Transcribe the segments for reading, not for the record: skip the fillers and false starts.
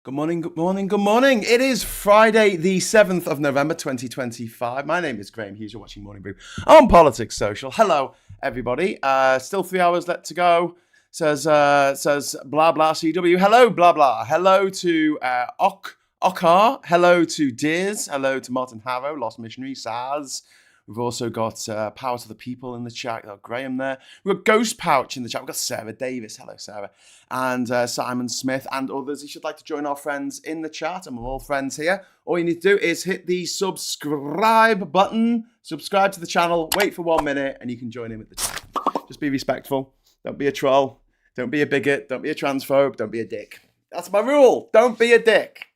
Good morning, good morning, good morning. It is Friday, the 7th of November, 2025. My name is Graham Hughes. You're watching Morning Brew on Politics Social. Hello, everybody. Still 3 hours left to go. Says blah blah CW. Hello, blah blah. Hello to Okkar. Hello to Diz. Hello to Martin Harrow, Lost Missionary, Saz. We've also got Power to the People in the chat. We've got Graham there. We've got Ghost Pouch in the chat. We've got Sarah Davis. Hello, Sarah. And Simon Smith and others. If you'd like to join our friends in the chat, and we're all friends here, all you need to do is hit the subscribe button, subscribe to the channel, wait for 1 minute, and you can join in with the chat. Just be respectful. Don't be a troll. Don't be a bigot. Don't be a transphobe. Don't be a dick. That's my rule. Don't be a dick.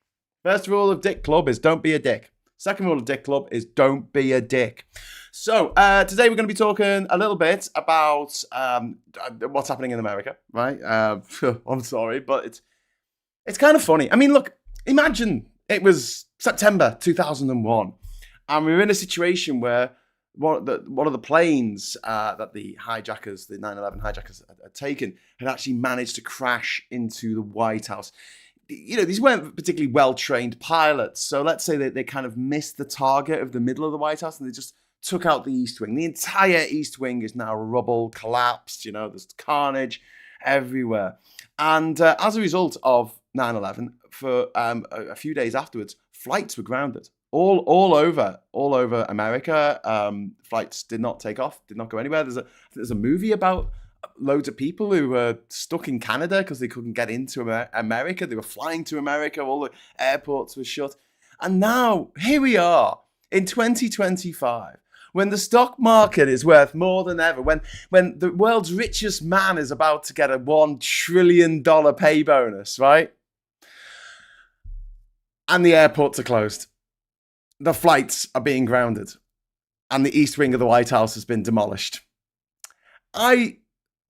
First rule of Dick Club is don't be a dick. Second rule of Dick Club is don't be a dick. So today we're going to be talking a little bit about what's happening in America, right? I'm sorry, but it's kind of funny. I mean, look, imagine it was September 2001, and we were in a situation where one of the planes that the hijackers, the 9/11 hijackers had taken, had actually managed to crash into the White House. You know, these weren't particularly well-trained pilots. So let's say that they kind of missed the target of the middle of the White House and they just took out the East Wing. The entire East Wing is now rubble, collapsed. You know, there's carnage everywhere. And as a result of 9/11, for a few days afterwards, flights were grounded all over America. Flights did not take off, did not go anywhere. There's a movie about loads of people who were stuck in Canada because they couldn't get into America. They were flying to America. All the airports were shut. And now, here we are in 2025, when the stock market is worth more than ever, when the world's richest man is about to get a $1 trillion pay bonus, right? And the airports are closed. The flights are being grounded. And the East Wing of the White House has been demolished. I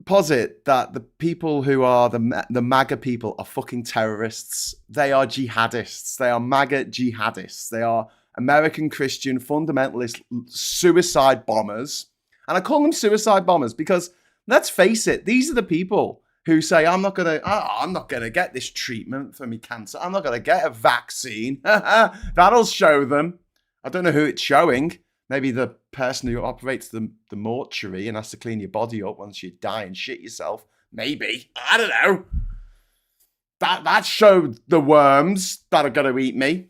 posit that the people who are the MAGA people are fucking terrorists. They are jihadists. They are MAGA jihadists. They are American Christian fundamentalist suicide bombers. And I call them suicide bombers because, let's face it, these are the people who say, I'm not gonna get this treatment for me cancer. I'm not gonna get a vaccine. That'll show them. I don't know who it's showing. Maybe the person who operates the mortuary and has to clean your body up once you die and shit yourself. Maybe. I don't know. That showed the worms that are going to eat me.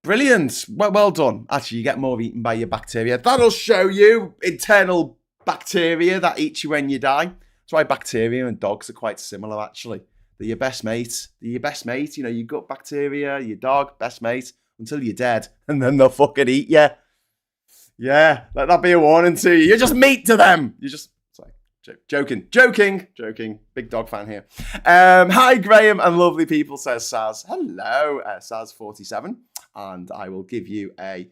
Brilliant. Well done. Actually, you get more eaten by your bacteria. That'll show you internal bacteria that eat you when you die. That's why bacteria and dogs are quite similar, actually. They're your best mate. They're your best mate. You know, your gut bacteria, your dog, best mate, until you're dead. And then they'll fucking eat you. Yeah, let that be a warning to you. You're just meat to them. You're just, sorry, joking. Big dog fan here. Hi, Graham and lovely people, says Saz. Hello, Saz47. And I will give you a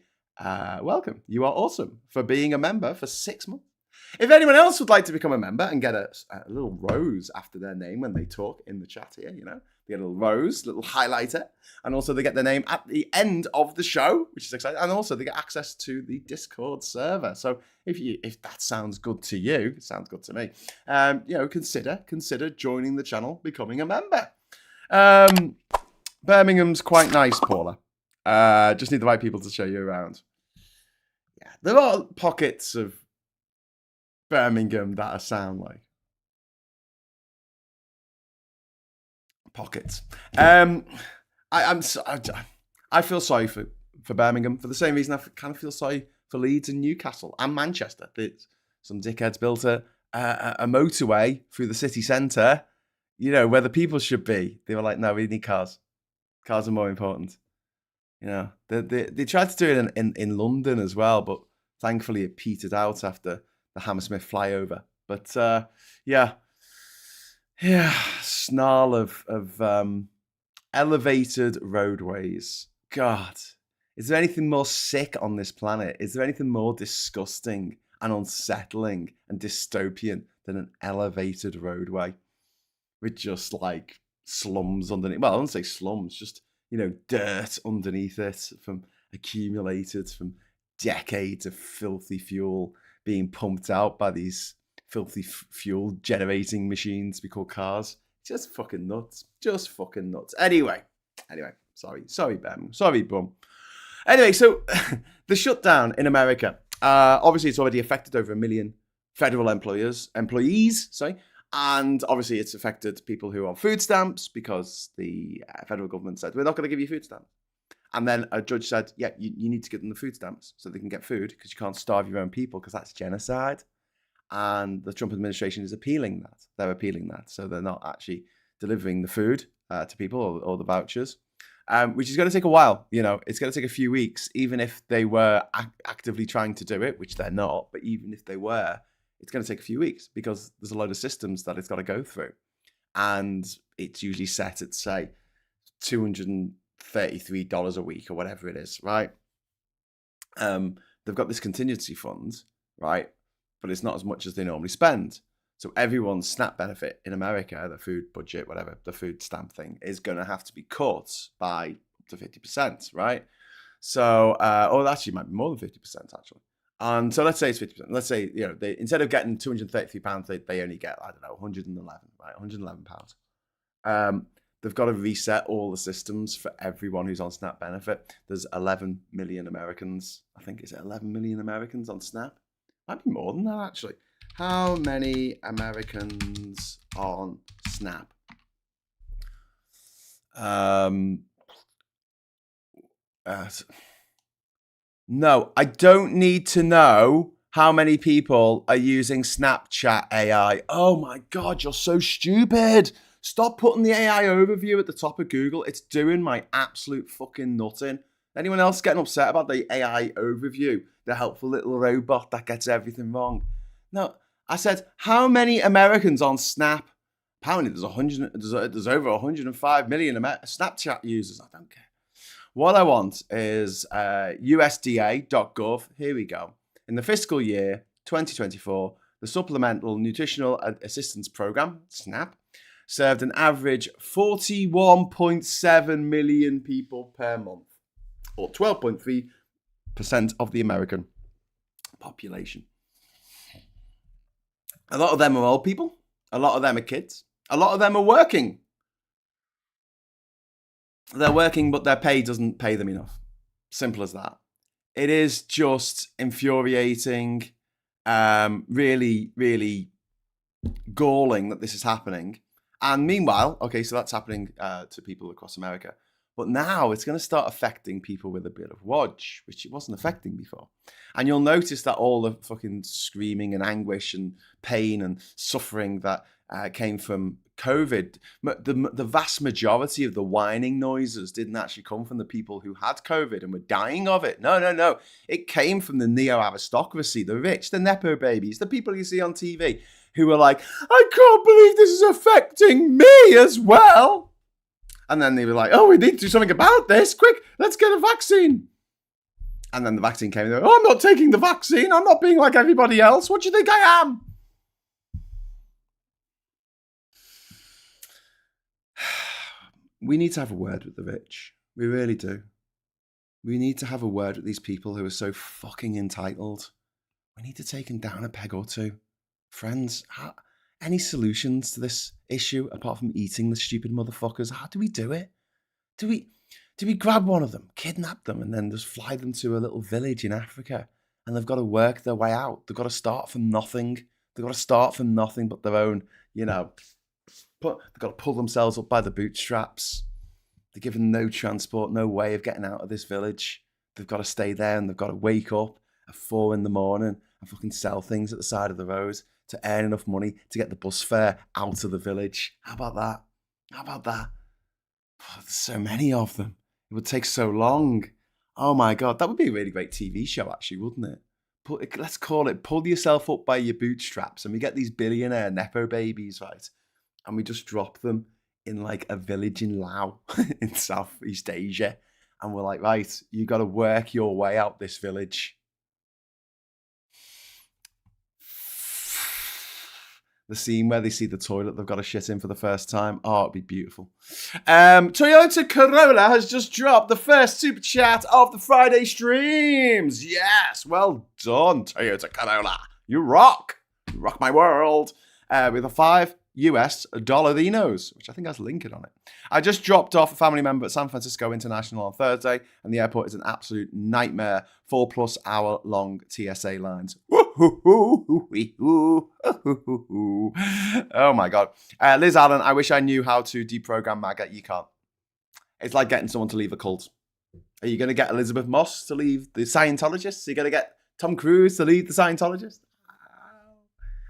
welcome. You are awesome for being a member for 6 months. If anyone else would like to become a member and get a little rose after their name when they talk in the chat here, you know, they get a little rose, little highlighter, and also they get their name at the end of the show, which is exciting, and also they get access to the Discord server. So if that sounds good to you, it sounds good to me. You know, consider joining the channel, becoming a member. Birmingham's quite nice, Paula. Just need the right people to show you around. Yeah, there are pockets of Birmingham that I sound like pockets. I feel sorry for Birmingham for the same reason I kind of feel sorry for Leeds and Newcastle and Manchester. Some dickheads built a motorway through the city centre, you know, where the people should be. They were like, no, we need cars. Cars are more important. You know, they tried to do it in London as well, but thankfully it petered out after the Hammersmith flyover. But yeah, snarl of elevated roadways. God, is there anything more sick on this planet? Is there anything more disgusting and unsettling and dystopian than an elevated roadway with just like slums underneath? Well, I don't say slums, just, you know, dirt underneath it accumulated from decades of filthy fuel being pumped out by these filthy fuel generating machines we call cars. Just fucking nuts. Just fucking nuts. Anyway. Sorry, Ben. Sorry, Bum. Anyway, so the shutdown in America. Obviously, it's already affected over 1 million federal employees, and obviously it's affected people who are on food stamps because the federal government said, we're not going to give you food stamps. And then a judge said, yeah, you need to give them the food stamps so they can get food because you can't starve your own people because that's genocide. And the Trump administration is appealing that. They're appealing that. So they're not actually delivering the food to people or the vouchers, which is going to take a while. It's going to take a few weeks, even if they were actively trying to do it, which they're not. But even if they were, it's going to take a few weeks because there's a load of systems that it's got to go through. And it's usually set at, say, $233 a week or whatever it is, right? They've got this contingency fund, right? But it's not as much as they normally spend. So everyone's SNAP benefit in America, the food budget, whatever, the food stamp thing, is going to have to be cut by up to 50%, right? So, or actually, it might be more than 50%, actually. And so let's say it's 50%. Let's say, they, instead of getting £233, they only get, I don't know, 111, right? £111. They've got to reset all the systems for everyone who's on SNAP benefit. There's 11 million Americans. I think, is it 11 million Americans on SNAP? Might be more than that, actually. How many Americans on SNAP? No, I don't need to know how many people are using Snapchat AI. Oh my God, you're so stupid. Stop putting the AI overview at the top of Google. It's doing my absolute fucking nutting. Anyone else getting upset about the AI overview? The helpful little robot that gets everything wrong. No, I said, how many Americans on Snap? Apparently there's over 105 million Snapchat users. I don't care. What I want is USDA.gov. Here we go. In the fiscal year 2024, the Supplemental Nutritional Assistance Program, SNAP, served an average 41.7 million people per month, or 12.3% of the American population. A lot of them are old people. A lot of them are kids. A lot of them are working. They're working, but their pay doesn't pay them enough. Simple as that. It is just infuriating, really, really galling that this is happening. And meanwhile, okay, so that's happening to people across America. But now it's going to start affecting people with a bit of wodge, which it wasn't affecting before. And you'll notice that all the fucking screaming and anguish and pain and suffering that came from COVID, the vast majority of the whining noises didn't actually come from the people who had COVID and were dying of it. No. It came from the neo-aristocracy, the rich, the Nepo babies, the people you see on TV who were like, I can't believe this is affecting me as well. And then they were like, oh, we need to do something about this. Quick, let's get a vaccine. And then the vaccine came and they were, oh, I'm not taking the vaccine. I'm not being like everybody else. What do you think I am? We need to have a word with the rich. We really do. We need to have a word with these people who are so fucking entitled. We need to take them down a peg or two. Friends, any solutions to this issue apart from eating the stupid motherfuckers? How do we do it? Do we grab one of them, kidnap them, and then just fly them to a little village in Africa? And they've got to work their way out. They've got to start from nothing. They've got to start from nothing but their own, they've got to pull themselves up by the bootstraps. They're given no transport, no way of getting out of this village. They've got to stay there and they've got to wake up at 4 a.m. and fucking sell things at the side of the road to earn enough money to get the bus fare out of the village. How about that? Oh, there's so many of them. It would take so long. Oh my God, that would be a really great TV show actually, wouldn't it? Let's call it Pull Yourself Up by Your Bootstraps, and we get these billionaire Nepo babies, right? And we just drop them in like a village in Laos in Southeast Asia. And we're like, right, you got to work your way out this village. The scene where they see the toilet they've got to shit in for the first time. Oh, it'd be beautiful. Toyota Corolla has just dropped the first super chat of the Friday streams. Yes, well done, Toyota Corolla. You rock. You rock my world. With a 5 US dollarinos, which I think has Lincoln on it. I just dropped off a family member at San Francisco International on Thursday, and the airport is an absolute nightmare. 4+ hour long TSA lines. Oh my God. Liz Allen, I wish I knew how to deprogram MAGA. You can't. It's like getting someone to leave a cult. Are you going to get Elizabeth Moss to leave the Scientologists? Are you going to get Tom Cruise to lead the Scientologists?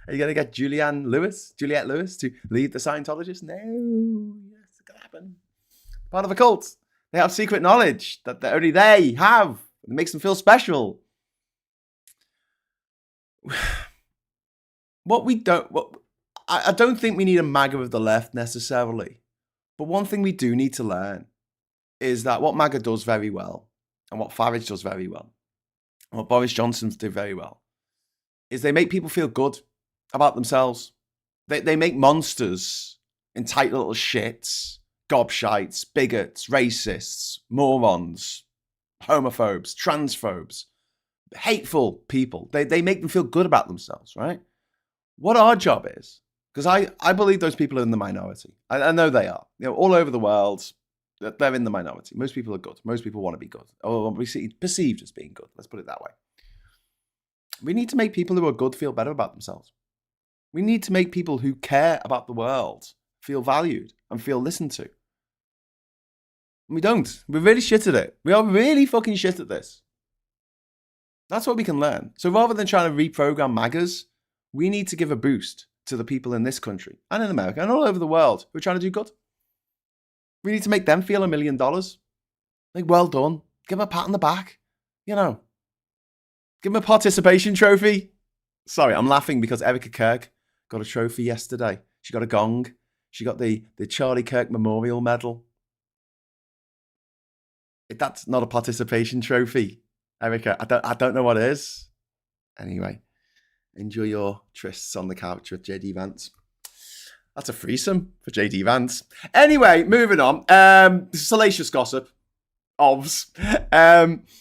Are you going to get Juliette Lewis to lead the Scientologists? No, it's going to happen. Part of a cult. They have secret knowledge that only they have. It makes them feel special. I don't think we need a MAGA of the left necessarily. But one thing we do need to learn is that what MAGA does very well, and what Farage does very well, and what Boris Johnson's do very well, is they make people feel good about themselves. They make monsters, entitled little shits, gobshites, bigots, racists, morons, homophobes, transphobes, hateful people. They make them feel good about themselves, right? What our job is, because I believe those people are in the minority. I know they are. All over the world, they're in the minority. Most people are good. Most people want to be good, or perceived as being good. Let's put it that way. We need to make people who are good feel better about themselves. We need to make people who care about the world feel valued and feel listened to. And we don't. We're really shit at it. We are really fucking shit at this. That's what we can learn. So rather than trying to reprogram MAGAs, we need to give a boost to the people in this country and in America and all over the world who are trying to do good. We need to make them feel $1 million. Like, well done. Give them a pat on the back. Give them a participation trophy. Sorry, I'm laughing because Erica Kirk got a trophy yesterday. She got a gong. She got the Charlie Kirk Memorial Medal. That's not a participation trophy, Erica. I don't know what it is. Anyway, enjoy your trysts on the couch with JD Vance. That's a threesome for JD Vance. Anyway, moving on. Salacious gossip. But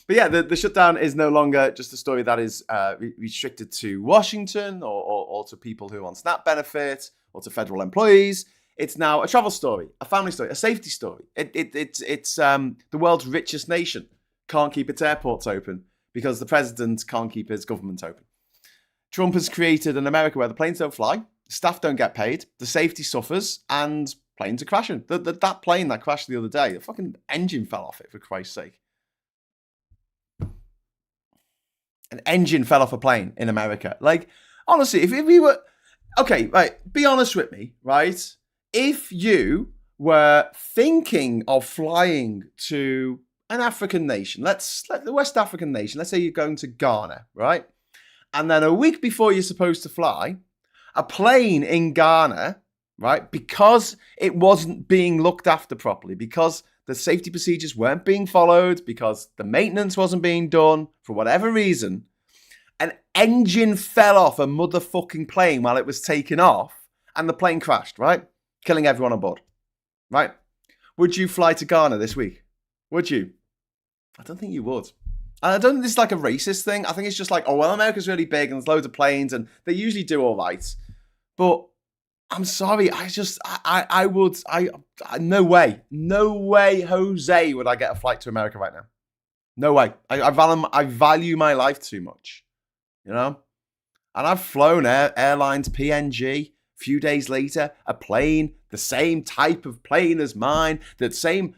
yeah, the shutdown is no longer just a story that is restricted to Washington or to people who are on SNAP benefit or to federal employees. It's now a travel story, a family story, a safety story. It's the world's richest nation can't keep its airports open because the president can't keep his government open. Trump has created an America where the planes don't fly, staff don't get paid, the safety suffers, and planes are crashing. That plane that crashed the other day, the fucking engine fell off it, for Christ's sake. An engine fell off a plane in America. Like, honestly, if we were... Okay, right, be honest with me, right? If you were thinking of flying to an African nation, the West African nation, let's say you're going to Ghana, right? And then a week before you're supposed to fly, a plane in Ghana, right, because it wasn't being looked after properly, because the safety procedures weren't being followed, because the maintenance wasn't being done, for whatever reason, an engine fell off a motherfucking plane while it was taking off, and the plane crashed, right? Killing everyone on board, right? Would you fly to Ghana this week? Would you? I don't think you would. And I don't think this is like a racist thing. I think it's just like, oh, well, America's really big and there's loads of planes and they usually do all right. But I'm sorry, I would, no way, Jose, would I get a flight to America right now. No way. I value my life too much, you know? And I've flown airlines, PNG, a few days later, a plane, the same type of plane as mine, the same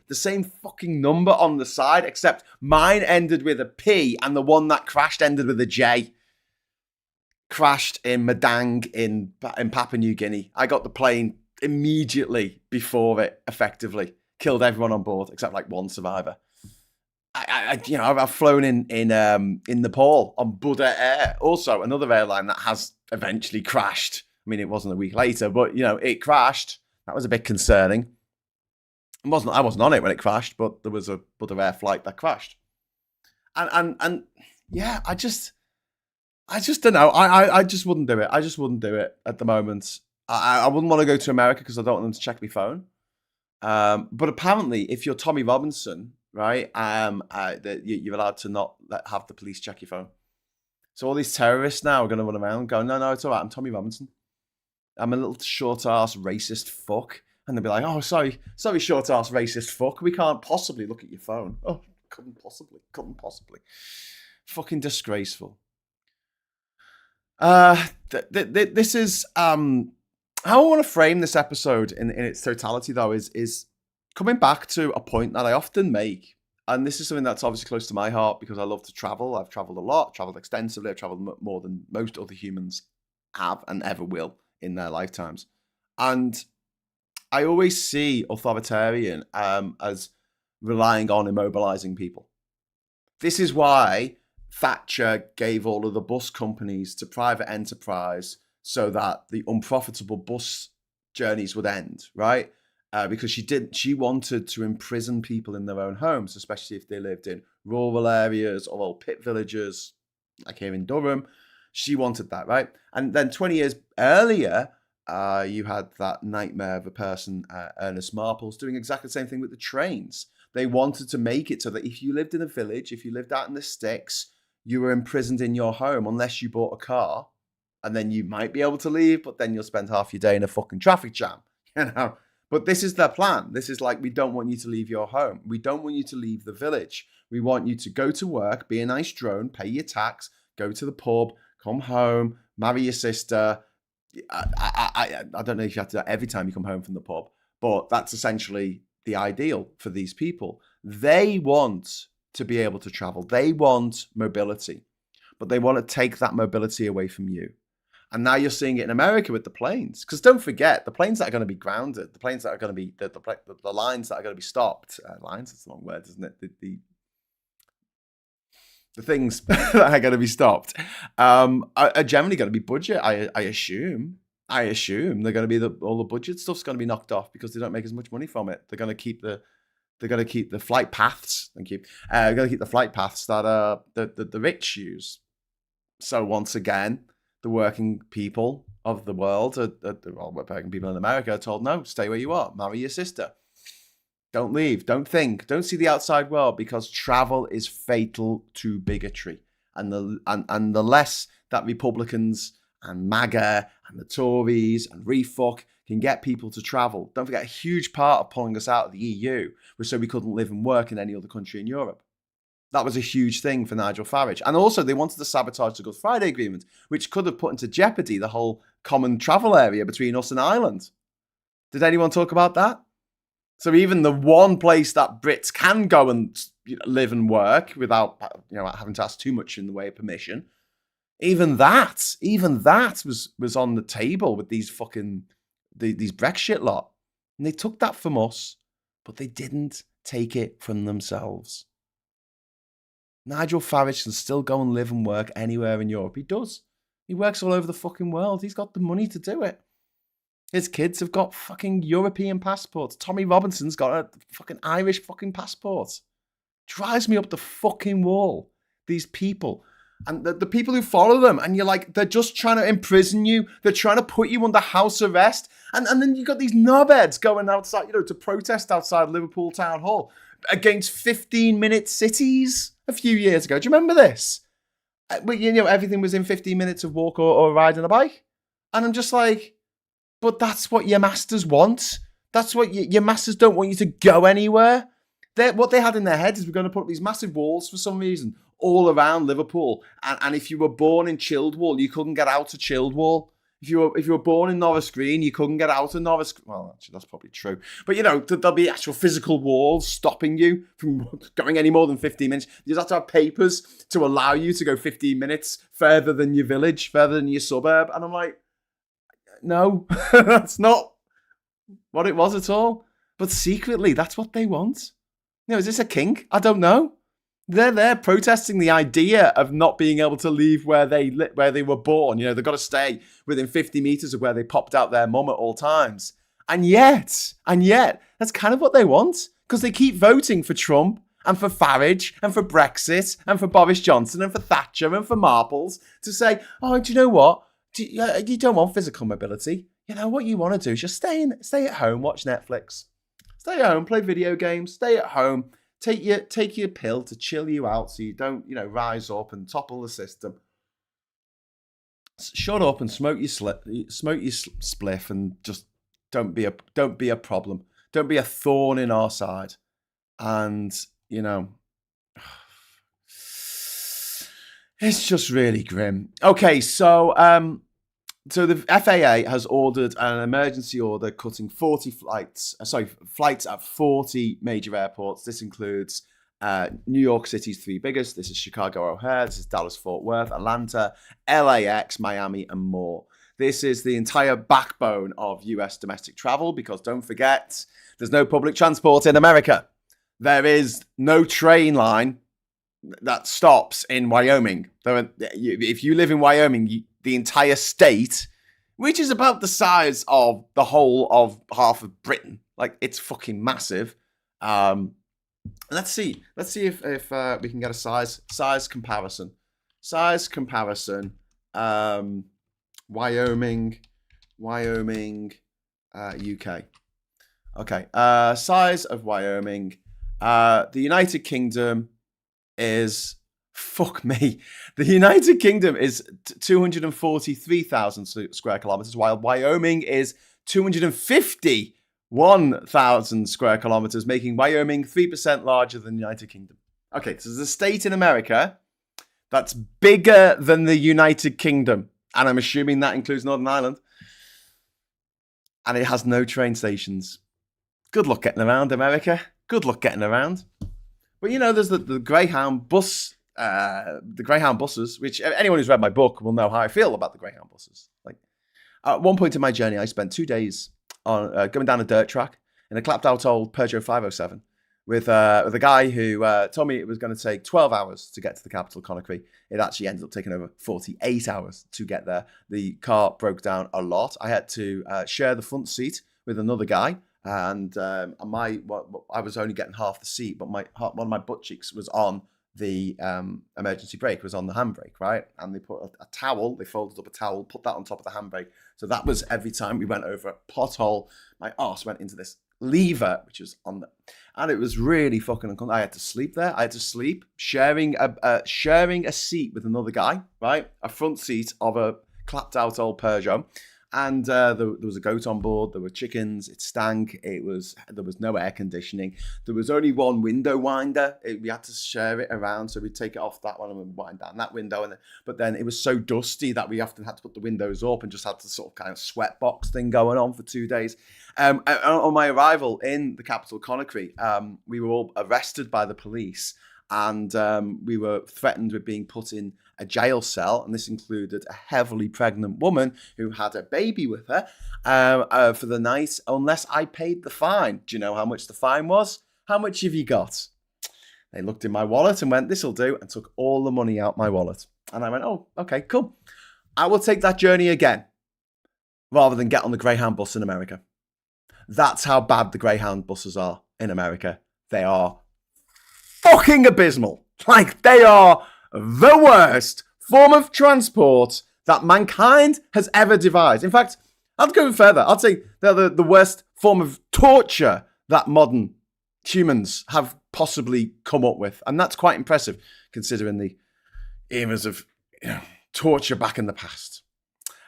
fucking number on the side, except mine ended with a P and the one that crashed ended with a J. Crashed in Madang in Papua New Guinea. I got the plane immediately before it effectively killed everyone on board except like one survivor. I've flown in Nepal on Buddha Air, also another airline that has eventually crashed. I mean, it wasn't a week later, but it crashed. That was a bit concerning. I wasn't on it when it crashed, but there was a Buddha Air flight that crashed. And yeah, I just don't know. I just wouldn't do it. I just wouldn't do it at the moment. I wouldn't want to go to America because I don't want them to check my phone. But apparently, if you're Tommy Robinson, right, you're allowed to not have the police check your phone. So all these terrorists now are going to run around going, no, it's all right. I'm Tommy Robinson. I'm a little short-ass racist fuck. And they'll be like, oh, sorry, short-ass racist fuck. We can't possibly look at your phone. Oh, couldn't possibly. Fucking disgraceful. This is how I want to frame this episode in its totality, though, is coming back to a point that I often make. And this is something that's obviously close to my heart because I love to travel. I've traveled a lot, traveled extensively. I've traveled more than most other humans have and ever will in their lifetimes. And I always see authoritarian as relying on immobilizing people. This is why Thatcher gave all of the bus companies to private enterprise so that the unprofitable bus journeys would end, right? Because she wanted to imprison people in their own homes, especially if they lived in rural areas or old pit villages, like here in Durham. She wanted that, right? And then 20 years earlier, you had that nightmare of a person, Ernest Marples, doing exactly the same thing with the trains. They wanted to make it so that if you lived in a village, if you lived out in the sticks, you were imprisoned in your home unless you bought a car. And then you might be able to leave, but then you'll spend half your day in a fucking traffic jam, you know? But this is their plan. This is like, we don't want you to leave your home. We don't want you to leave the village. We want you to go to work, be a nice drone, pay your tax, go to the pub, come home, marry your sister. I don't know if you have to do that every time you come home from the pub, but that's essentially the ideal for these people. They want to be able to travel. They want mobility, but they want to take that mobility away from you. And now you're seeing it in America with the planes. Because don't forget, the planes that are going to be grounded, the planes that are going to be, the lines that are going to be stopped, lines, that's the wrong word, isn't it? The things that are going to be stopped are generally going to be budget, I assume. They're going to be all the budget stuff's going to be knocked off because they don't make as much money from it. They're going to keep the flight paths. Thank you. They're going to keep the flight paths that the rich use. So once again, the working people of the world, working people in America, are told, no, stay where you are, marry your sister. Don't leave, don't think, don't see the outside world, because travel is fatal to bigotry. And the less that Republicans and MAGA and the Tories and refuck can get people to travel. Don't forget, a huge part of pulling us out of the EU was so we couldn't live and work in any other country in Europe. That was a huge thing for Nigel Farage. And also, they wanted to sabotage the Good Friday Agreement, which could have put into jeopardy the whole common travel area between us and Ireland. Did anyone talk about that? So even the one place that Brits can go and live and work without having to ask too much in the way of permission, even that was on the table with these these Brexit lot. And they took that from us, but they didn't take it from themselves. Nigel Farage can still go and live and work anywhere in Europe. He does. He works all over the fucking world. He's got the money to do it. His kids have got fucking European passports. Tommy Robinson's got a fucking Irish fucking passport. Drives me up the fucking wall. These people. And the people who follow them. And you're like, they're just trying to imprison you. They're trying to put you under house arrest. And then you've got these knobheads going outside, to protest outside Liverpool Town Hall against 15-minute cities a few years ago. Do you remember this? Everything was in 15 minutes of walk or ride on a bike. And I'm just like, but that's what your masters want. That's what your masters don't want you to go anywhere. What they had in their heads is we're going to put up these massive walls for some reason all around Liverpool. And if you were born in Childwall, you couldn't get out of Childwall. If you were born in Norris Green, you couldn't get out of Norris. Well, actually, that's probably true. But there'll be actual physical walls stopping you from going any more than 15 minutes. You just have to have papers to allow you to go 15 minutes further than your village, further than your suburb. And I'm like, no, that's not what it was at all. But secretly, that's what they want. Is this a kink? I don't know. They're there protesting the idea of not being able to leave where they were born. They've got to stay within 50 meters of where they popped out their mum at all times. And yet, that's kind of what they want, because they keep voting for Trump and for Farage and for Brexit and for Boris Johnson and for Thatcher and for Marples to say, oh, do you know what? You don't want physical mobility. What you want to do is just stay at home, watch Netflix. Stay at home, play video games, stay at home. Take your pill to chill you out so you don't, rise up and topple the system. Shut up and smoke your spliff, and just don't be a problem. Don't be a thorn in our side. And you know, it's just really grim. Okay, so the FAA has ordered an emergency order cutting 40 flights at 40 major airports. This includes New York City's three biggest. This is Chicago O'Hare, this is Dallas Fort Worth, Atlanta, LAX, Miami, and more. This is the entire backbone of US domestic travel because don't forget, there's no public transport in America. There is no train line that stops in Wyoming. If you live in Wyoming, the entire state, which is about the size of the whole of half of Britain, like it's fucking massive. Let's see if we can get a size comparison. Wyoming, UK. Okay, size of Wyoming. The United Kingdom is, fuck me, the United Kingdom is 243,000 square kilometers, while Wyoming is 251,000 square kilometers, making Wyoming 3% larger than the United Kingdom. Okay, so there's a state in America that's bigger than the United Kingdom, and I'm assuming that includes Northern Ireland, and it has no train stations. Good luck getting around, America. Good luck getting around. But you know, there's the Greyhound bus, the Greyhound buses, which anyone who's read my book will know how I feel about the Greyhound buses. Like, at one point in my journey, I spent 2 days on going down a dirt track in a clapped out old Peugeot 507 with a guy who told me it was going to take 12 hours to get to the capital, Conakry. It actually ended up taking over 48 hours to get there. The car broke down a lot. I had to share the front seat with another guy. And I was only getting half the seat, but one of my butt cheeks was on the emergency brake, was on the handbrake, right? And they put a towel, they folded up a towel, put that on top of the handbrake. So that was every time we went over a pothole, my arse went into this lever, which was on the, and it was really fucking uncomfortable. I had to sleep there. I had to sleep sharing a seat with another guy, right? A front seat of a clapped out old Peugeot. And there was a goat on board. There were chickens. It stank. There was no air conditioning. There was only one window winder. We had to share it around, so we'd take it off that one and we'd wind down that window. But then it was so dusty that we often had to put the windows up and just had the sort of kind of sweat box thing going on for 2 days. On my arrival in the capital, Conakry, we were all arrested by the police. And we were threatened with being put in a jail cell, and this included a heavily pregnant woman who had a baby with her for the night, unless I paid the fine. Do you know how much the fine was? How much have you got? They looked in my wallet and went, this'll do, and took all the money out my wallet. And I went, oh, okay, cool. I will take that journey again, rather than get on the Greyhound bus in America. That's how bad the Greyhound buses are in America. They are fucking abysmal. Like, they are the worst form of transport that mankind has ever devised. In fact, I'll go further. I'd say they're the worst form of torture that modern humans have possibly come up with. And that's quite impressive, considering the eras of torture back in the past.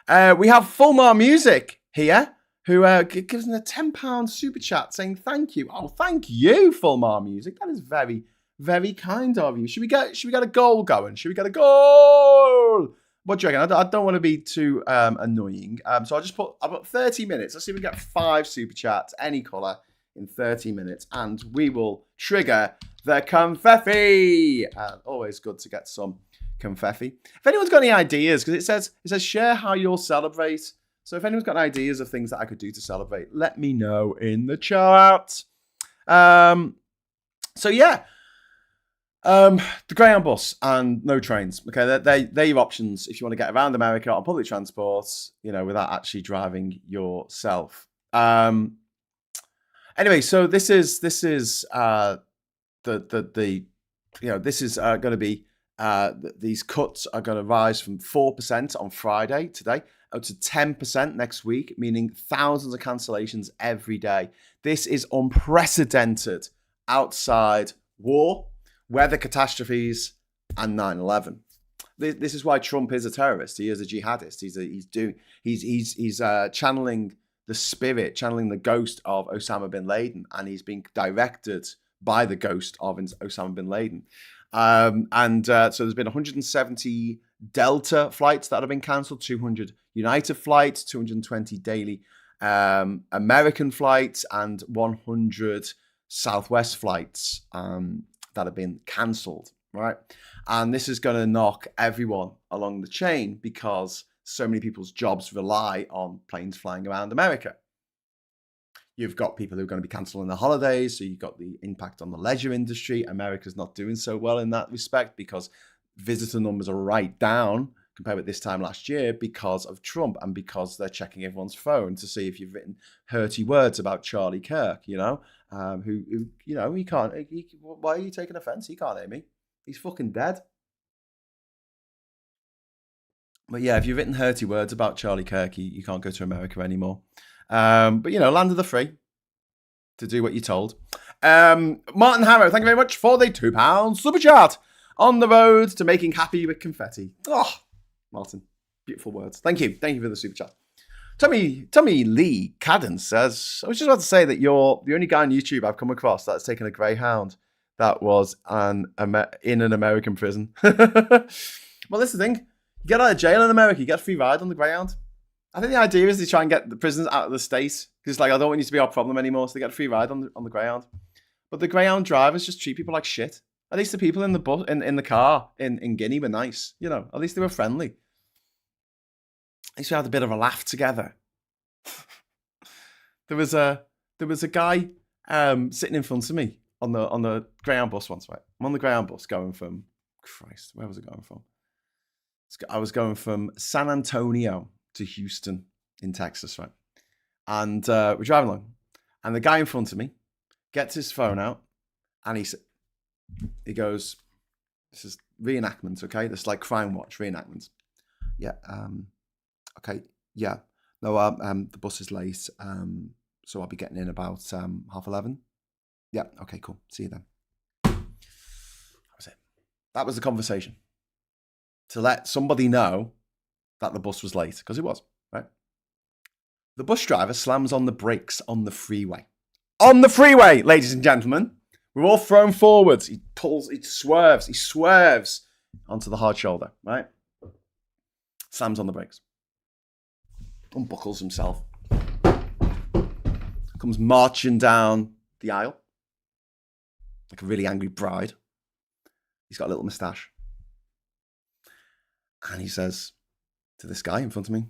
We have Fulmar Music here, who gives me a £10 super chat saying thank you. Oh, thank you, Fulmar Music. That is very, very kind of you. Should we get a goal going? Should we get a goal? What do you reckon? I don't want to be too annoying. So I've got 30 minutes. Let's see if we get 5 super chats, any colour, in 30 minutes. And we will trigger the confetti. Always good to get some confetti. If anyone's got any ideas, because it says share how you'll celebrate. So if anyone's got ideas of things that I could do to celebrate, let me know in the chat. So yeah. The Greyhound bus and no trains. Okay, they're your options if you want to get around America on public transport, without actually driving yourself. Anyway, so this is this is going to be these cuts are going to rise from 4% on Friday today up to 10% next week, meaning thousands of cancellations every day. This is unprecedented outside war, weather catastrophes, and 9/11. This is why Trump is a terrorist. He is a jihadist. He's channeling the spirit, channeling the ghost of Osama bin Laden, and he's being directed by the ghost of Osama bin Laden. So there's been 170 Delta flights that have been cancelled, 200 United flights, 220 daily American flights, and 100 Southwest flights that have been cancelled, right? And this is going to knock everyone along the chain because so many people's jobs rely on planes flying around America. You've got people who are going to be cancelling their holidays, so you've got the impact on the leisure industry. America's not doing so well in that respect because visitor numbers are right down compared with this time last year because of Trump and because they're checking everyone's phone to see if you've written hurty words about Charlie Kirk, who he can't. Why are you taking offence? He can't hear me. He's fucking dead. But yeah, if you've written hurty words about Charlie Kirk, you can't go to America anymore. But land of the free to do what you're told. Martin Harrow, thank you very much for the £2 super chat. On the road to making happy with confetti. Oh, Martin, beautiful words. Thank you for the super chat. Tommy Lee Cadden says, I was just about to say that you're the only guy on YouTube I've come across that's taken a Greyhound that was in an American prison. Well, this is the thing. You get out of jail in America, you get a free ride on the Greyhound. I think the idea is they try and get the prisoners out of the state because, I don't want you to be our problem anymore, so they get a free ride on the Greyhound. But the Greyhound drivers just treat people like shit. At least the people in the bus, in the car in Guinea were nice. At least they were friendly. At least we had a bit of a laugh together. There was a guy sitting in front of me on the Greyhound bus once, right? I'm on the Greyhound bus going from where was it going from? I was going from San Antonio to Houston in Texas, right? And we're driving along, and the guy in front of me gets his phone out, and he goes, "This is reenactments, okay? This is like Crime Watch reenactments." Yeah. Okay. Yeah. No. The bus is late. So I'll be getting in about 11:30. Yeah. Okay. Cool. See you then. That was it. That was the conversation. To let somebody know that the bus was late, because it was, right? The bus driver slams on the brakes on the freeway. On the freeway, ladies and gentlemen. We're all thrown forwards. He swerves onto the hard shoulder, right? Slams on the brakes. Unbuckles himself. Comes marching down the aisle like a really angry bride. He's got a little moustache. And he says to this guy in front of me,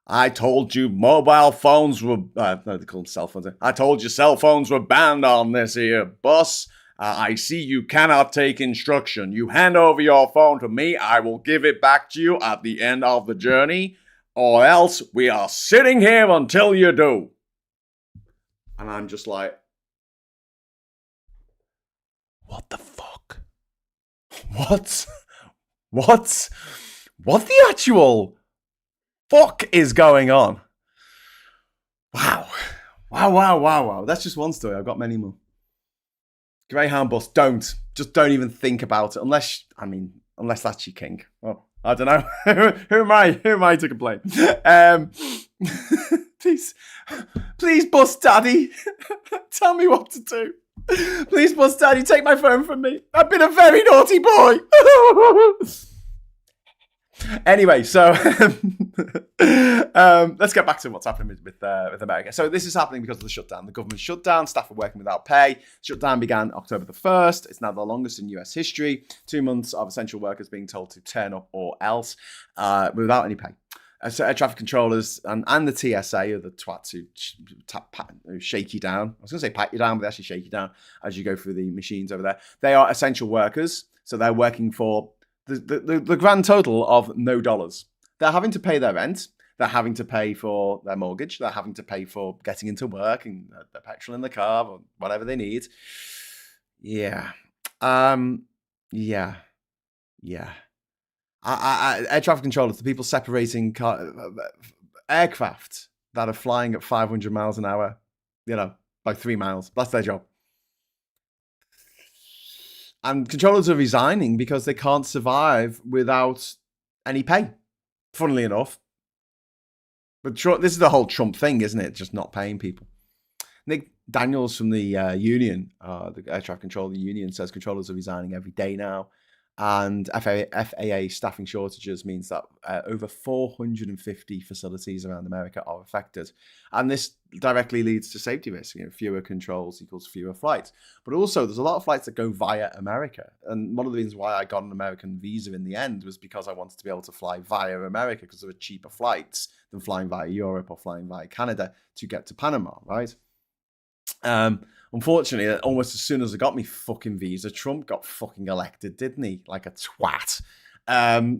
I told you mobile phones were... no, they call them cell phones. I told you cell phones were banned on this here bus. I see you cannot take instruction. You hand over your phone to me. I will give it back to you at the end of the journey. Or else we are sitting here until you do. And I'm just like... What the fuck? What the actual fuck is going on? Wow. That's just one story. I've got many more. Greyhound bus, don't even think about it. Unless that's your king. Well, I don't know. Who am I to complain? Please, bus daddy, tell me what to do. Please, bus daddy, take my phone from me. I've been a very naughty boy. Anyway, so let's get back to what's happening with America. So this is happening because of the shutdown. The government shut down. Staff are working without pay. Shutdown began October the 1st. It's now the longest in US history. 2 months of essential workers being told to turn up or else without any pay. So air traffic controllers and the TSA are the twats who shake you down. I was going to say pat you down, but they actually shake you down as you go through the machines over there. They are essential workers, so they're working for the grand total of no dollars. They're having to pay their rent. They're having to pay for their mortgage. They're having to pay for getting into work and their petrol in the car or whatever they need. Yeah. Air traffic controllers, the people separating aircraft that are flying at 500 miles an hour, by 3 miles. That's their job. And controllers are resigning because they can't survive without any pay, funnily enough. But this is the whole Trump thing, isn't it? Just not paying people. Nick Daniels from the union, the air traffic control union, says controllers are resigning every day now. And FAA staffing shortages means that over 450 facilities around America are affected. And this directly leads to safety risks. Fewer controls equals fewer flights. But also, there's a lot of flights that go via America. And one of the reasons why I got an American visa in the end was because I wanted to be able to fly via America because there were cheaper flights than flying via Europe or flying via Canada to get to Panama, right? Unfortunately, almost as soon as I got me fucking visa, Trump got fucking elected, didn't he? Like a twat.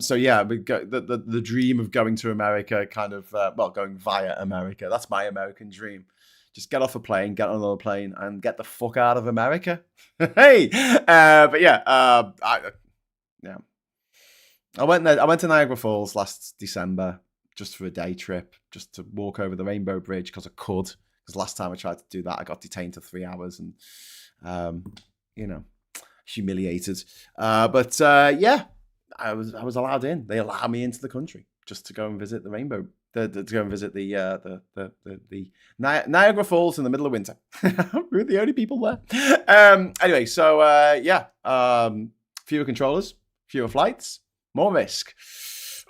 So yeah, we go, the dream of going to America, kind of, going via America. That's my American dream. Just get off a plane, get on another plane, and get the fuck out of America. Hey, but yeah, I went there. I went to Niagara Falls last December just for a day trip, just to walk over the Rainbow Bridge because I could. Because last time I tried to do that, I got detained for 3 hours and, humiliated. But yeah, I was allowed in. They allowed me into the country just to go and visit the rainbow, to go and visit the Niagara Falls in the middle of winter. We were the only people there. Anyway, so fewer controllers, fewer flights, more risk.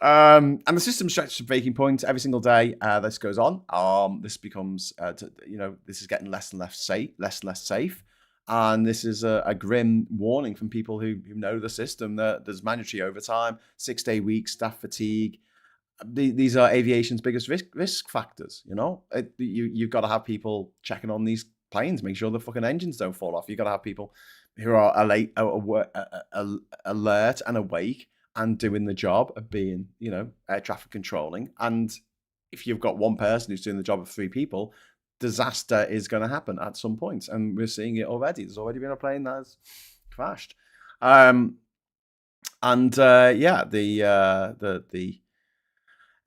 And the system stretches to breaking point every single day. This goes on. This becomes, this is getting less and less safe. And this is a grim warning from people who know the system that there's mandatory overtime, 6-day weeks, staff fatigue. These are aviation's biggest risk factors. You've got to have people checking on these planes, make sure the fucking engines don't fall off. You've got to have people who are alert and awake and doing the job of being, air traffic controlling. And if you've got one person who's doing the job of 3 people, disaster is going to happen at some point. And we're seeing it already. There's already been a plane that has crashed. The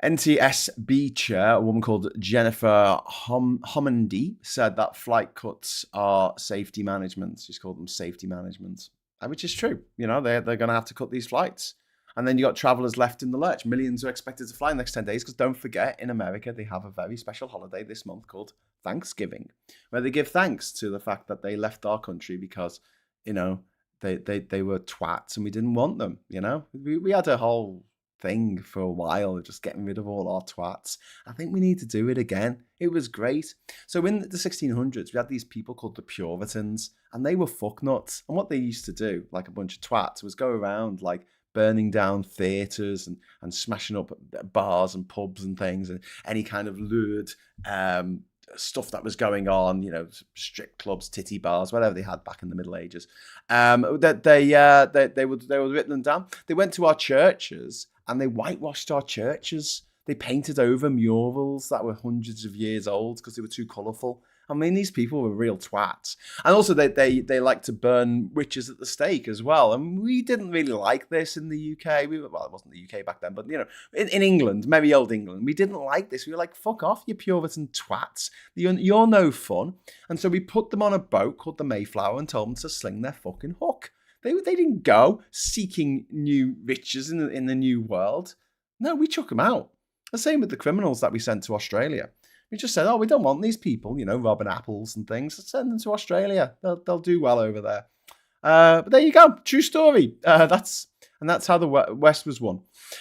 NTSB chair, a woman called Jennifer Homendy, said that flight cuts are safety management. She's called them safety management, which is true. They're going to have to cut these flights. And then you got travelers left in the lurch. Millions are expected to fly in the next 10 days because don't forget, in America, they have a very special holiday this month called Thanksgiving, where they give thanks to the fact that they left our country because, they were twats and we didn't want them, We had a whole thing for a while of just getting rid of all our twats. I think we need to do it again. It was great. So in the 1600s, we had these people called the Puritans, and they were fucknuts. And what they used to do, like a bunch of twats, was go around like burning down theatres and smashing up bars and pubs and things and any kind of lurid stuff that was going on, strip clubs, titty bars, whatever they had back in the Middle Ages. That they would written them down. They went to our churches and they whitewashed our churches. They painted over murals that were hundreds of years old because they were too colourful. I mean, these people were real twats. And also, they like to burn witches at the stake as well. And we didn't really like this in the UK. It wasn't the UK back then, but, in England, merry old England, we didn't like this. We were like, fuck off, you Puritan twats. You're no fun. And so we put them on a boat called the Mayflower and told them to sling their fucking hook. They didn't go seeking new riches in the new world. No, we chuck them out. The same with the criminals that we sent to Australia. We just said, we don't want these people, robbing apples and things. Let's send them to Australia. They'll do well over there. But there you go. True story. That's how the West was won.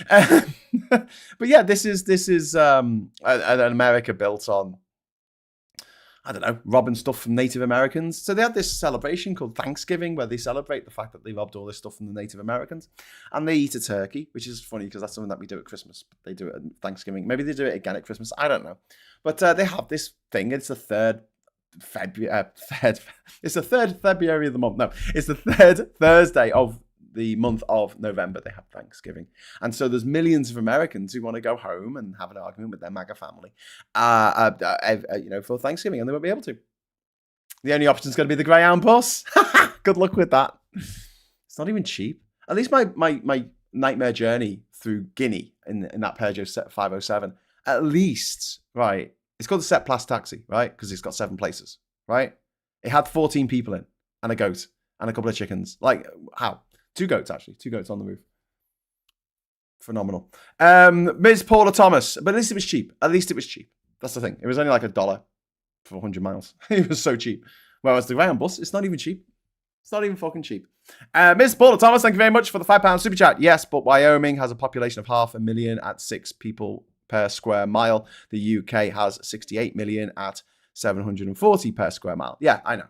But yeah, this is an America built on, I don't know, robbing stuff from Native Americans. So they had this celebration called Thanksgiving where they celebrate the fact that they robbed all this stuff from the Native Americans. And they eat a turkey, which is funny because that's something that we do at Christmas. They do it at Thanksgiving. Maybe they do it again at Christmas. I don't know. But they have this thing. It's the third February. It's the 3rd February of the month. No, it's the 3rd Thursday of the month of November. They have Thanksgiving, and so there's millions of Americans who want to go home and have an argument with their MAGA family, for Thanksgiving, and they won't be able to. The only option is going to be the Greyhound bus. Good luck with that. It's not even cheap. At least my nightmare journey through Guinea in that Peugeot 507. At least, right, it's called the Set Plus taxi, right? Because it's got 7 places, right? It had 14 people in, and a goat, and a couple of chickens. Like, how? 2 goats, actually. 2 goats on the roof. Phenomenal. Ms. Paula Thomas, but at least it was cheap. At least it was cheap. That's the thing. It was only like $1 for 100 miles. It was so cheap. Whereas the Greyhound bus, it's not even cheap. It's not even fucking cheap. Ms. Paula Thomas, thank you very much for the £5 super chat. Yes, but Wyoming has a population of 500,000 at 6 people per square mile. The UK has 68 million at 740 per square mile. Yeah, I know.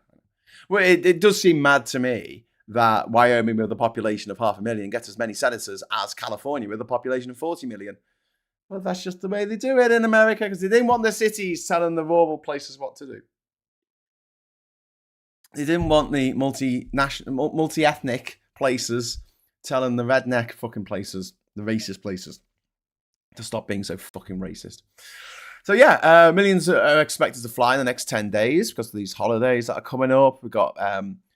Well, it does seem mad to me that Wyoming with a population of 500,000 gets as many senators as California with a population of 40 million. Well, that's just the way they do it in America because they didn't want the cities telling the rural places what to do. They didn't want the multi-ethnic places telling the redneck fucking places, the racist places, to stop being so fucking racist. So yeah, millions are expected to fly in the next 10 days because of these holidays that are coming up. We've got,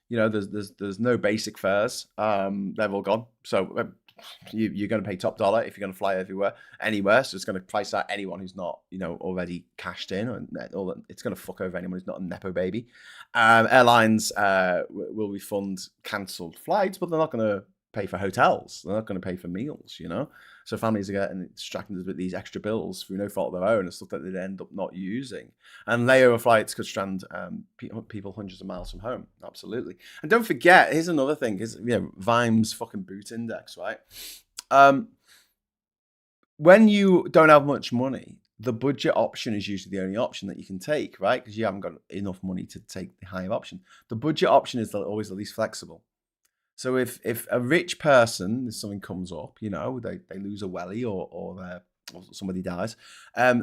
there's no basic fares. They're all gone. So you're going to pay top dollar if you're going to fly anywhere. So it's going to price out anyone who's not, already cashed in. It's going to fuck over anyone who's not a Nepo baby. Airlines will refund cancelled flights, but they're not going to pay for hotels. They're not going to pay for meals, So families are getting distracted with these extra bills through no fault of their own and stuff that they end up not using. And layover flights could strand people hundreds of miles from home. Absolutely. And don't forget, here's another thing: is Vime's fucking boot index, right? When you don't have much money, the budget option is usually the only option that you can take, right? Because you haven't got enough money to take the higher option. The budget option is always the least flexible. So if a rich person, if something comes up, they lose a welly or somebody dies,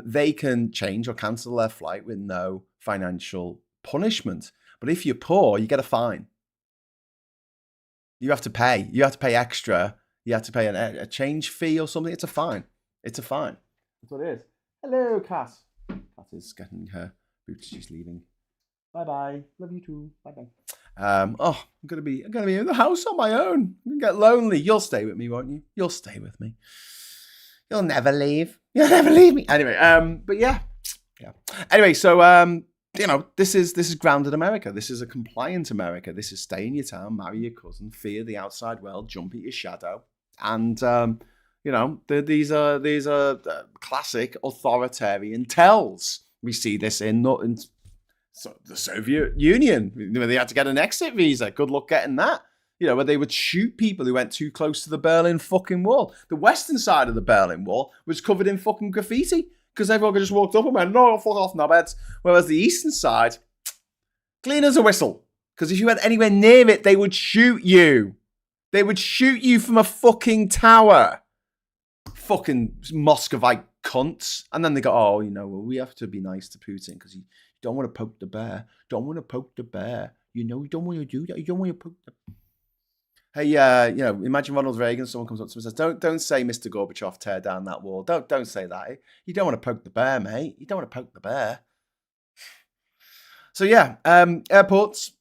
they can change or cancel their flight with no financial punishment. But if you're poor, you get a fine. You have to pay. You have to pay extra. You have to pay a change fee or something. It's a fine. It's a fine. That's what it is. Hello, Cass. Cass is getting her boots. She's leaving. Bye-bye. Love you too. Bye-bye. I'm gonna be in the house on my own. I'm gonna get lonely. You'll stay with me, won't you? You'll stay with me. You'll never leave. You'll never leave me. Anyway, but yeah. Anyway, so this is grounded America. This is a compliant America. This is stay in your town, marry your cousin, fear the outside world, jump at your shadow, and these are classic authoritarian tells. We see this in the Soviet Union, where they had to get an exit visa. Good luck getting that. Where they would shoot people who went too close to the Berlin fucking Wall. The western side of the Berlin Wall was covered in fucking graffiti because everyone just walked up and went, no, fuck off, knobheads. Whereas the eastern side, clean as a whistle. Because if you went anywhere near it, they would shoot you. They would shoot you from a fucking tower. Fucking Muscovite cunts. And then they go, we have to be nice to Putin because he don't want to poke the bear. Don't want to poke the bear. You don't want to do that. You don't want to poke the... Hey, imagine Ronald Reagan. Someone comes up to him and says, don't say, Mr. Gorbachev, tear down that wall. Don't say that. You don't want to poke the bear, mate. You don't want to poke the bear. So yeah, airports,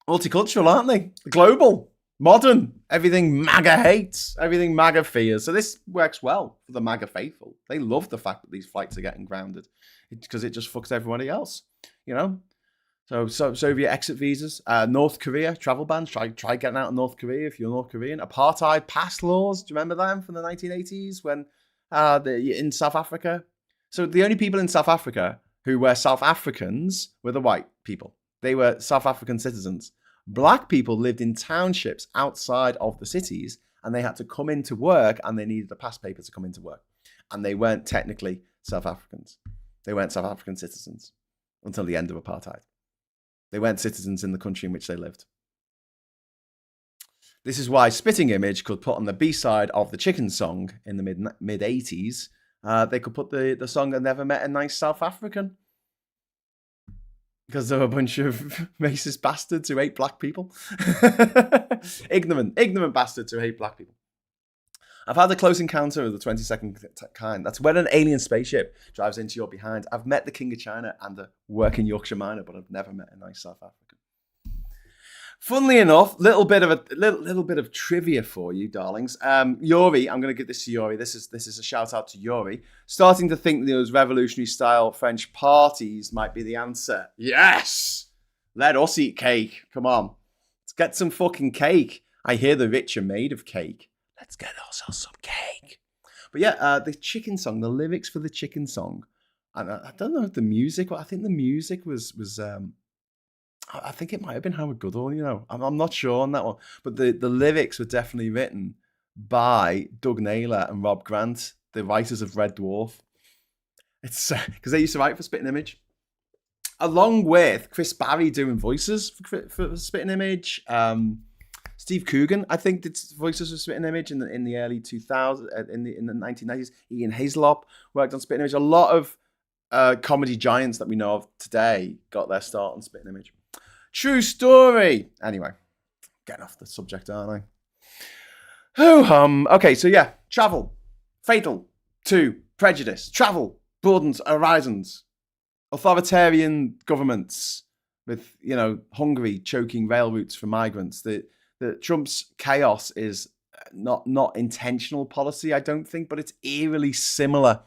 multicultural, aren't they? Global, modern, everything MAGA hates, everything MAGA fears. So this works well for the MAGA faithful. They love the fact that these flights are getting grounded because it just fucks everybody else, So Soviet exit visas, North Korea travel bans. Try getting out of North Korea if you're North Korean. Apartheid pass laws. Do you remember them from the 1980s when in South Africa? So the only people in South Africa who were South Africans were the white people. They were South African citizens. Black people lived in townships outside of the cities, and they had to come into work, and they needed a pass paper to come into work. And they weren't technically South Africans. They weren't South African citizens until the end of apartheid. They weren't citizens in the country in which they lived. This is why Spitting Image could put on the B-side of the Chicken song in the mid-80s. They could put the song "I Never Met a Nice South African." Because they're a bunch of racist bastards who hate black people. Ignorant bastards who hate black people. I've had a close encounter of the 22nd kind. That's when an alien spaceship drives into your behind. I've met the King of China and a working Yorkshire miner, but I've never met a nice South African. Funnily enough, little bit of trivia for you, darlings. Yuri, I'm going to give this to Yuri. This is a shout out to Yuri. Starting to think those revolutionary style French parties might be the answer. Yes, let us eat cake. Come on, let's get some fucking cake. I hear the rich are made of cake. Let's get ourselves some cake. But yeah, the chicken song, the lyrics for the chicken song, and I don't know if the music. I think the music was I think it might have been Howard Goodall. I'm not sure on that one, but the lyrics were definitely written by Doug Naylor and Rob Grant, the writers of Red Dwarf. It's because they used to write for Spitting Image, along with Chris Barry doing voices for Spitting Image. Steve Coogan, I think, did voices for Spitting Image in the early 2000s, in the 1990s. Ian Hazelop worked on Spitting Image. A lot of comedy giants that we know of today got their start on Spitting Image. True story. Anyway, getting off the subject, aren't I? Okay, so yeah, travel, fatal to prejudice. Travel broadens horizons. Authoritarian governments with, Hungary choking rail routes for migrants. The Trump's chaos is not intentional policy, I don't think, but it's eerily similar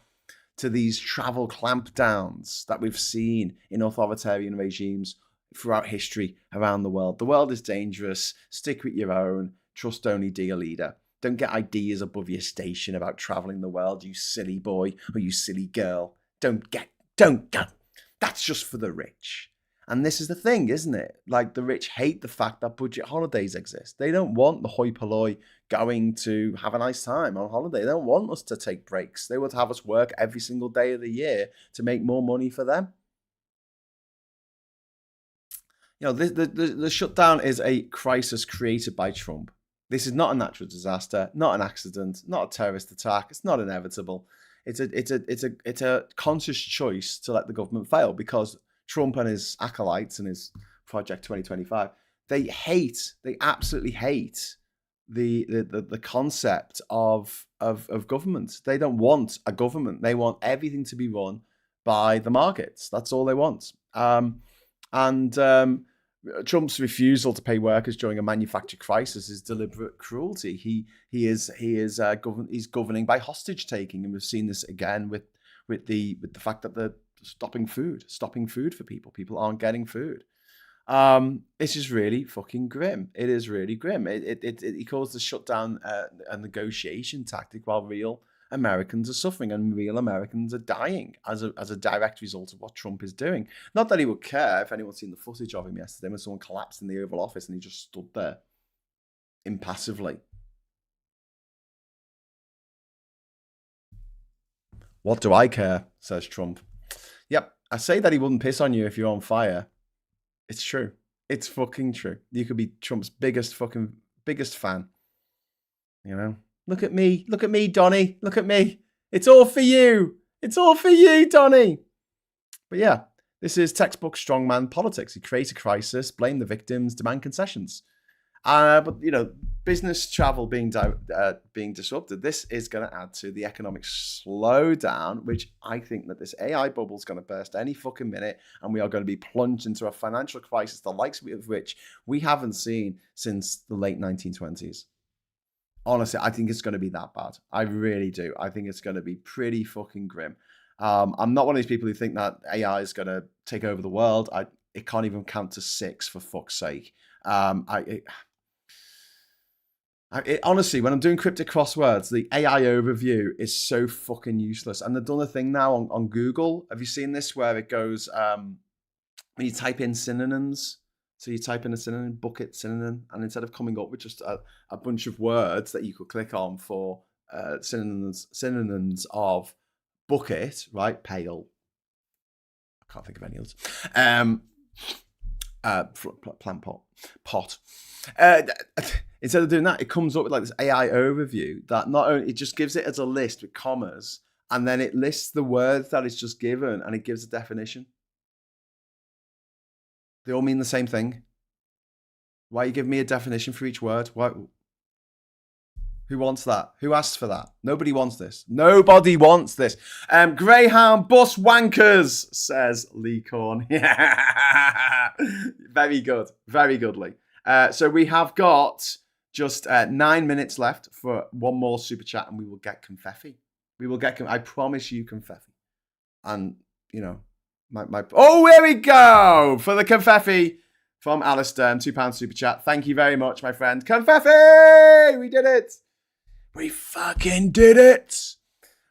to these travel clampdowns that we've seen in authoritarian regimes throughout history around the world. The world is dangerous. Stick with your own. Trust only, dear leader. Don't get ideas above your station about traveling the world, you silly boy or you silly girl. Don't go. That's just for the rich. And this is the thing, isn't it? Like, the rich hate the fact that budget holidays exist. They don't want the hoi polloi going to have a nice time on holiday. They don't want us to take breaks. They want to have us work every single day of the year to make more money for them. The shutdown is a crisis created by Trump. This is not a natural disaster, not an accident, not a terrorist attack. It's not inevitable. It's a conscious choice to let the government fail, because Trump and his acolytes and his Project 2025, they absolutely hate the concept of government. They don't want a government. They want everything to be run by the markets. That's all they want. Trump's refusal to pay workers during a manufactured crisis is deliberate cruelty. He's governing by hostage taking, and we've seen this again with the fact that they're stopping food for people. People aren't getting food. It's just really fucking grim. It is really grim. He calls the shutdown a negotiation tactic, while real Americans are suffering and real Americans are dying as a direct result of what Trump is doing. Not that he would care if anyone's seen the footage of him yesterday when someone collapsed in the Oval Office and he just stood there impassively. What do I care, says Trump. Yep, I say that he wouldn't piss on you if you're on fire. It's true. It's fucking true. You could be Trump's biggest fan. Look at me, Donny. Look at me. It's all for you. It's all for you, Donny. But yeah, this is textbook strongman politics. You create a crisis, blame the victims, demand concessions. But business travel being disrupted, this is going to add to the economic slowdown, which I think that this AI bubble is going to burst any fucking minute, and we are going to be plunged into a financial crisis, the likes of which we haven't seen since the late 1920s. Honestly, I think it's going to be that bad. I really do. I think it's going to be pretty fucking grim. I'm not one of these people who think that AI is going to take over the world. It can't even count to 6, for fuck's sake. Honestly, when I'm doing cryptic crosswords, the AI overview is so fucking useless. And they've done a thing now on Google. Have you seen this, where it goes, when you type in synonyms, so you type in a synonym, bucket synonym, and instead of coming up with just a bunch of words that you could click on for synonyms of bucket, right? Pale. I can't think of any others. Plant pot. Instead of doing that, it comes up with like this AI overview that not only, it just gives it as a list with commas, and then it lists the words that it's just given, and it gives a definition. They all mean the same thing. Why you give me a definition for each word? Why? Who wants that? Who asked for that? Nobody wants this. Nobody wants this. Greyhound bus wankers, says Lee Corn. Very good. Very good, Lee. So we have got just 9 minutes left for one more super chat, and we will get confetti. I promise you confetti. And, oh, here we go for the confetti from Alistair, £2 super chat. Thank you very much, my friend. Confetti! We did it. We fucking did it.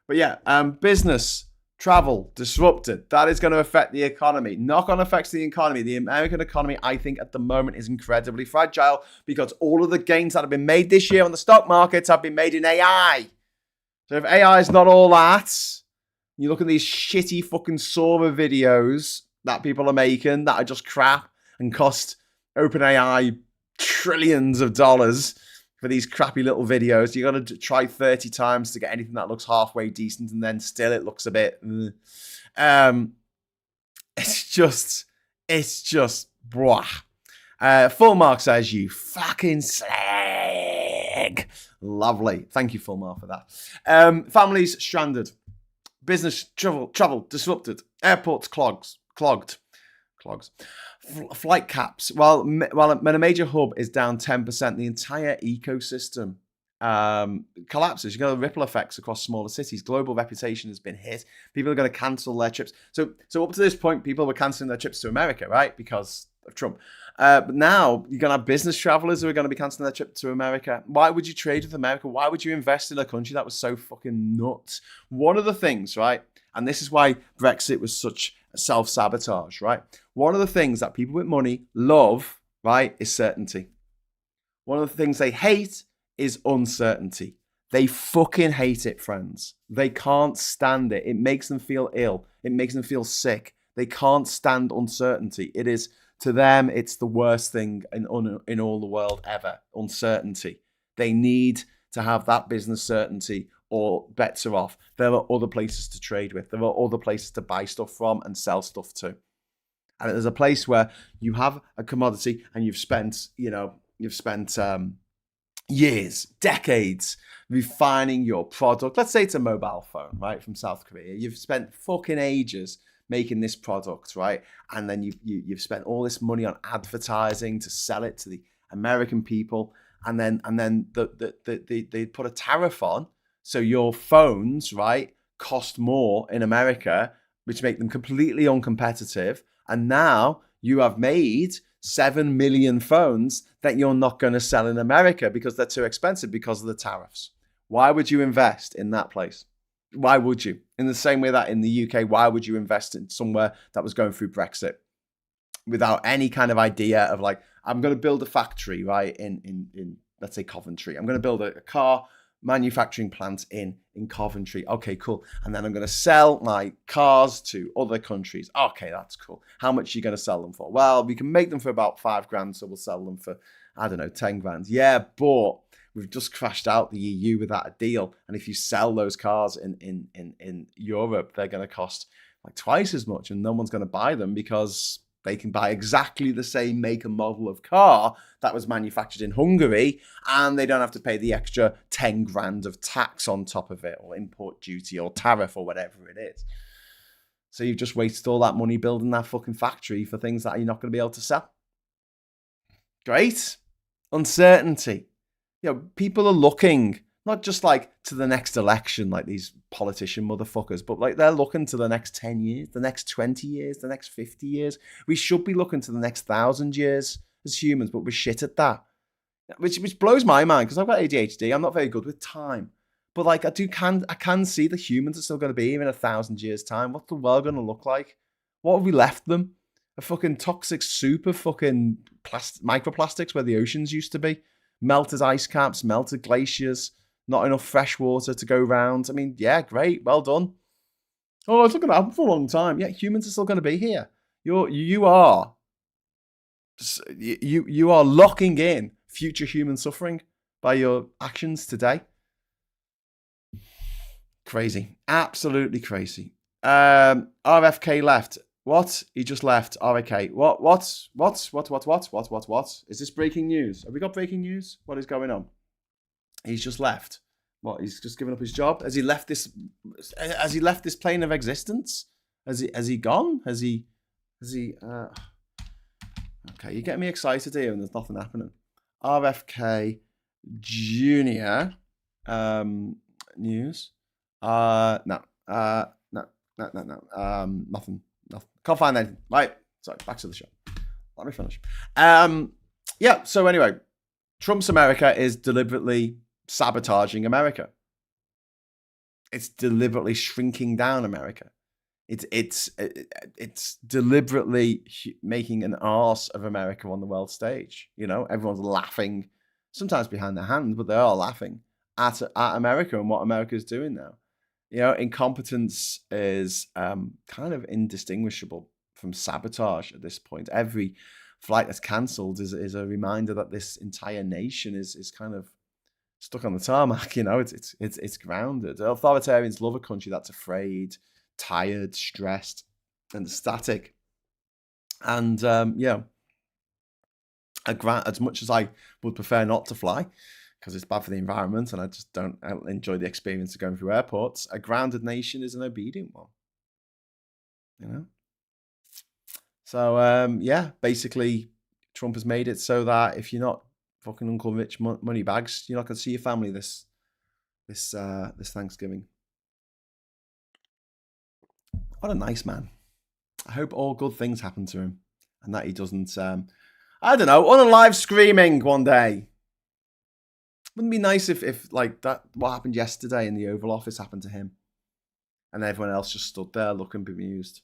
But yeah, business, travel, disrupted. That is going to affect the economy. Knock-on effects to the economy. The American economy, I think, at the moment is incredibly fragile because all of the gains that have been made this year on the stock markets have been made in AI. So if AI is not all that, you look at these shitty fucking Sora videos that people are making that are just crap and cost OpenAI trillions of dollars for these crappy little videos. You got to try 30 times to get anything that looks halfway decent, and then still it looks a bit. It's just, blah. Full Mark says, you fucking slag. Lovely. Thank you, Full Mark, for that. Families stranded. Business travel disrupted. Airports clogged. Flight caps. While when a major hub is down 10%, the entire ecosystem collapses. You got ripple effects across smaller cities. Global reputation has been hit. People are going to cancel their trips. So up to this point, people were cancelling their trips to America, right? Because of Trump. But now you're going to have business travelers who are going to be cancelling their trip to America. Why would you trade with America? Why would you invest in a country that was so fucking nuts? One of the things, right? And this is why Brexit was such a self-sabotage, right? One of the things that people with money love, right, is certainty. One of the things they hate is uncertainty. They fucking hate it, friends. They can't stand it. It makes them feel ill. It makes them feel sick. They can't stand uncertainty. It is, to them, it's the worst thing in all the world ever, uncertainty. They need to have that business certainty or bets are off. There are other places to trade with. There are other places to buy stuff from and sell stuff to. And there's a place where you have a commodity and you've spent years, decades refining your product. Let's say it's a mobile phone, right, from South Korea. You've spent fucking ages making this product, right? And then you've spent all this money on advertising to sell it to the American people. And then they put a tariff on. So your phones, right, cost more in America, which make them completely uncompetitive. And now you have made 7 million phones that you're not going to sell in America because they're too expensive because of the tariffs. Why would you invest in that place? Why would you? In the same way that in the UK, why would you invest in somewhere that was going through Brexit without any kind of idea of like, I'm going to build a factory, right, in let's say Coventry. I'm going to build a car manufacturing plant in Coventry. Okay, cool. And then I'm going to sell my cars to other countries. Okay, that's cool. How much are you going to sell them for? Well, we can make them for about $5,000, so we'll sell them for, I don't know, 10 grand. Yeah, but we've just crashed out the EU without a deal. And if you sell those cars in Europe, they're going to cost like twice as much, and no one's going to buy them because they can buy exactly the same make and model of car that was manufactured in Hungary, and they don't have to pay the extra 10 grand of tax on top of it, or import duty, or tariff, or whatever it is. So you've just wasted all that money building that fucking factory for things that you're not going to be able to sell. Great. Uncertainty. You know, people are looking, not just like to the next election, like these politician motherfuckers, but like they're looking to the next 10 years, the next 20 years, the next 50 years. We should be looking to the next 1,000 years as humans, but we're shit at that. Which blows my mind because I've got ADHD. I'm not very good with time. But like I can see the humans are still going to be here in 1,000 years' time. What's the world going to look like? What have we left them? A fucking toxic soup of fucking microplastics where the oceans used to be. Melted ice caps, melted glaciers. Not enough fresh water to go round. I mean, yeah, great, well done. Oh, it's not going to happen for a long time. Yeah, humans are still going to be here. You are locking in future human suffering by your actions today. Crazy, absolutely crazy. RFK left. What? He just left. RFK. What? Is this breaking news? Have we got breaking news? What is going on? He's just left. What? He's just given up his job? Has he left this? Has he left this plane of existence? Has he gone? Has he? Okay, you're getting me excited here, and there's nothing happening. RFK Junior news. No. Nothing. Can't find anything. Right. Sorry. Back to the show. Let me finish. Yeah. So anyway, Trump's America is deliberately sabotaging America. It's deliberately shrinking down America. It's deliberately making an arse of America on the world stage. Everyone's laughing, sometimes behind their hand, but they are laughing at America and what America is doing now. Incompetence is kind of indistinguishable from sabotage at this point. Every flight that's cancelled is a reminder that this entire nation is kind of stuck on the tarmac. It's grounded. Authoritarians love a country that's afraid, tired, stressed, and static. And as much as I would prefer not to fly, because it's bad for the environment and I just don't enjoy the experience of going through airports, a grounded nation is an obedient one. So basically Trump has made it so that if you're not fucking Uncle Rich money bags, you're not going to see your family this Thanksgiving. What a nice man. I hope all good things happen to him and that he doesn't, I don't know, unalive screaming one day. Wouldn't it be nice if like that, what happened yesterday in the Oval Office happened to him and everyone else just stood there looking bemused.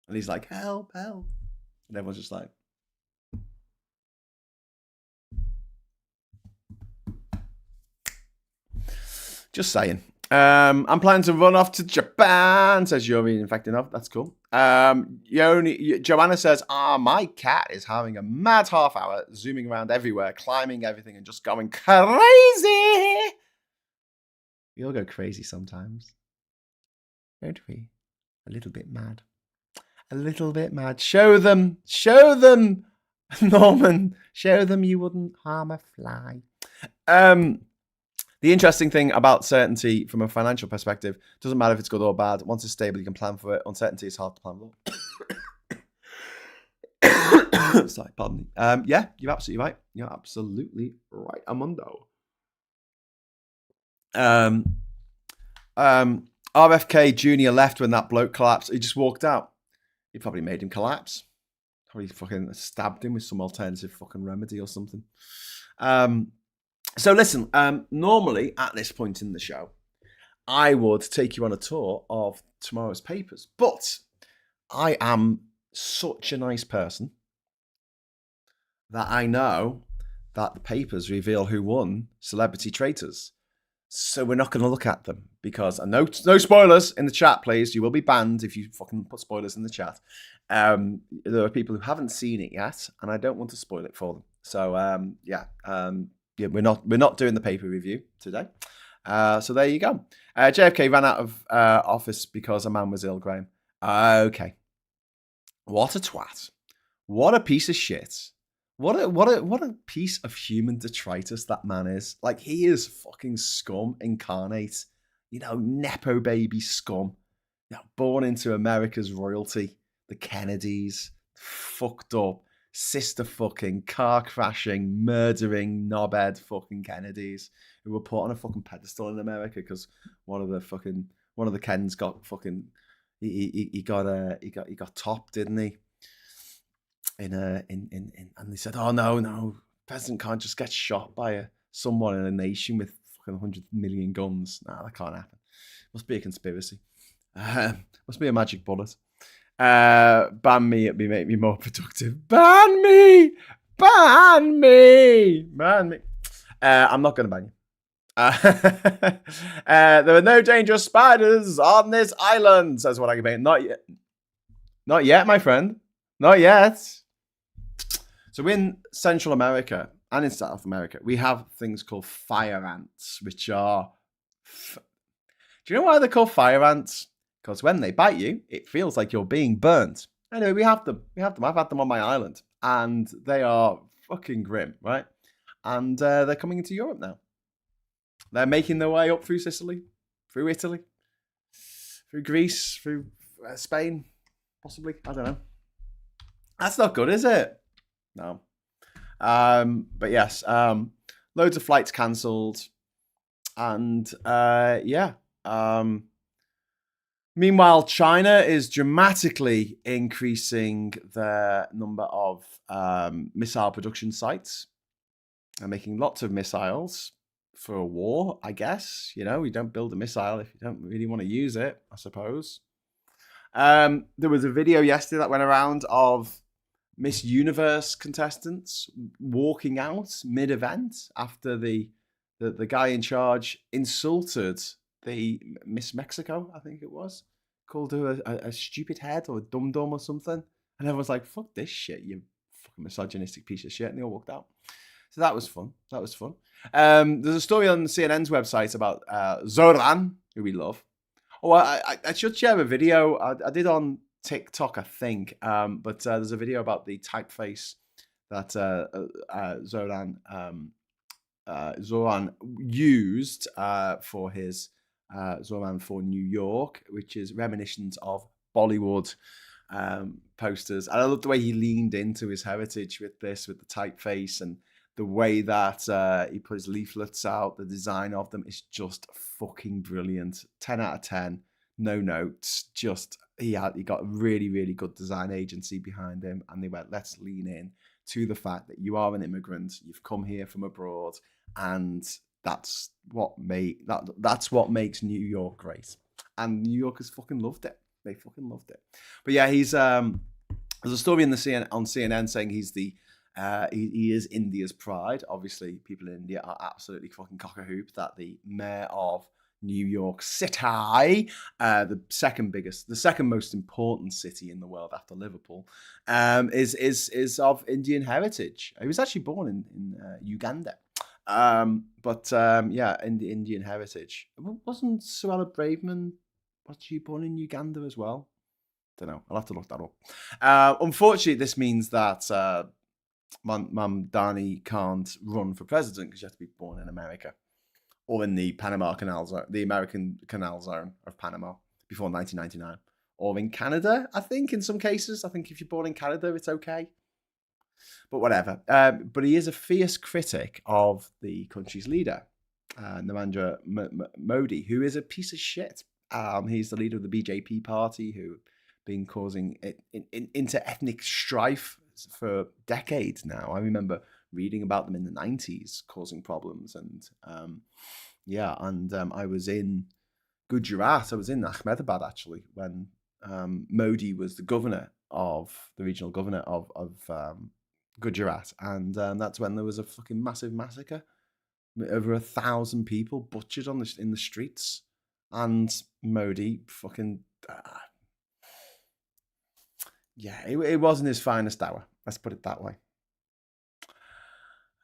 And he's like, help, help. And everyone's just like, just saying. I'm planning to run off to Japan, says Yuri. In fact, enough. That's cool. Joanna says, my cat is having a mad half hour, zooming around everywhere, climbing everything, and just going crazy. We all go crazy sometimes, don't we? A little bit mad. A little bit mad. Show them, Norman. Show them you wouldn't harm a fly. The interesting thing about certainty from a financial perspective, doesn't matter if it's good or bad. Once it's stable, you can plan for it. Uncertainty is hard to plan for. Sorry, pardon me. Yeah, you're absolutely right. You're absolutely right, Amundo. RFK Jr. left when that bloke collapsed. He just walked out. He probably made him collapse. Probably fucking stabbed him with some alternative fucking remedy or something. So listen, normally at this point in the show, I would take you on a tour of tomorrow's papers, but I am such a nice person that I know that the papers reveal who won Celebrity Traitors. So we're not going to look at them because, and no spoilers in the chat, please. You will be banned if you fucking put spoilers in the chat. There are people who haven't seen it yet, and I don't want to spoil it for them. So yeah, we're not doing the paper review today. So there you go. JFK ran out of office because a man was ill, Graham. Okay. What a twat. What a piece of shit. What a piece of human detritus that man is. Like, he is fucking scum incarnate. Nepo baby scum. Born into America's royalty. The Kennedys. Fucked up. Sister fucking, car crashing, murdering, knobhead fucking Kennedys who were put on a fucking pedestal in America because one of the Kens got fucking he got topped, didn't he? And they said, oh no, president can't just get shot by someone in a nation with fucking 100 million guns. Nah, that can't happen. Must be a conspiracy. Must be a magic bullet. Ban me, it make me more productive. Ban me. I'm not going to ban you. There are no dangerous spiders on this island, says what I can make. Not yet, my friend. Not yet. So in Central America and in South America, we have things called fire ants, which are... Do you know why they're called fire ants? Because when they bite you, it feels like you're being burnt. Anyway, we have them. I've had them on my island. And they are fucking grim, right? And they're coming into Europe now. They're making their way up through Sicily, through Italy, through Greece, through Spain, possibly. I don't know. That's not good, is it? No. But yes, loads of flights cancelled. And meanwhile, China is dramatically increasing the number of missile production sites. They're making lots of missiles. for a war, I guess. You know, you don't build a missile if you don't really want to use it, I suppose. There was a video yesterday that went around of Miss Universe contestants walking out mid-event after the guy in charge insulted the Miss Mexico, I think it was, called her a stupid head or a dum-dum or something. And everyone's like, fuck this shit, you fucking misogynistic piece of shit. And they all walked out. So that was fun. That was fun. There's a story on CNN's website about Zoran, who we love. Oh, I should share a video. I did on TikTok, I think. But there's a video about the typeface that Zoran used for his Zoran for New York, which is reminiscent of Bollywood posters. And I love the way he leaned into his heritage with this, with the typeface, and the way that he put his leaflets out. The design of them is just fucking brilliant. 10 out of 10. No notes. Just he got a really, really good design agency behind him, and they went, let's lean in to the fact that you are an immigrant, you've come here from abroad, and that's what makes New York great. And New Yorkers fucking loved it. They fucking loved it. But yeah, he's there's a story on CNN saying he's he is India's pride. Obviously, people in India are absolutely fucking cock-a-hoop that the mayor of New York City, the second most important city in the world after Liverpool, is of Indian heritage. He was actually born in Uganda, Indian heritage. Wasn't Suella Braverman? Was she born in Uganda as well? Don't know. I'll have to look that up. Unfortunately, this means that Dani can't run for president because you have to be born in America. Or in the Panama Canal Zone, the American Canal Zone of Panama before 1999. Or in Canada, I think, in some cases. I think if you're born in Canada, it's okay. But whatever. But he is a fierce critic of the country's leader, Narendra Modi, who is a piece of shit. He's the leader of the BJP party, who been causing inter-ethnic strife for decades now. I remember reading about them in the 90s, causing problems. And I was in Gujarat. I was in Ahmedabad, actually, when Modi was the regional governor of Gujarat. And that's when there was a fucking massive massacre. Over 1,000 people butchered in the streets. And Modi fucking... it wasn't his finest hour. Let's put it that way.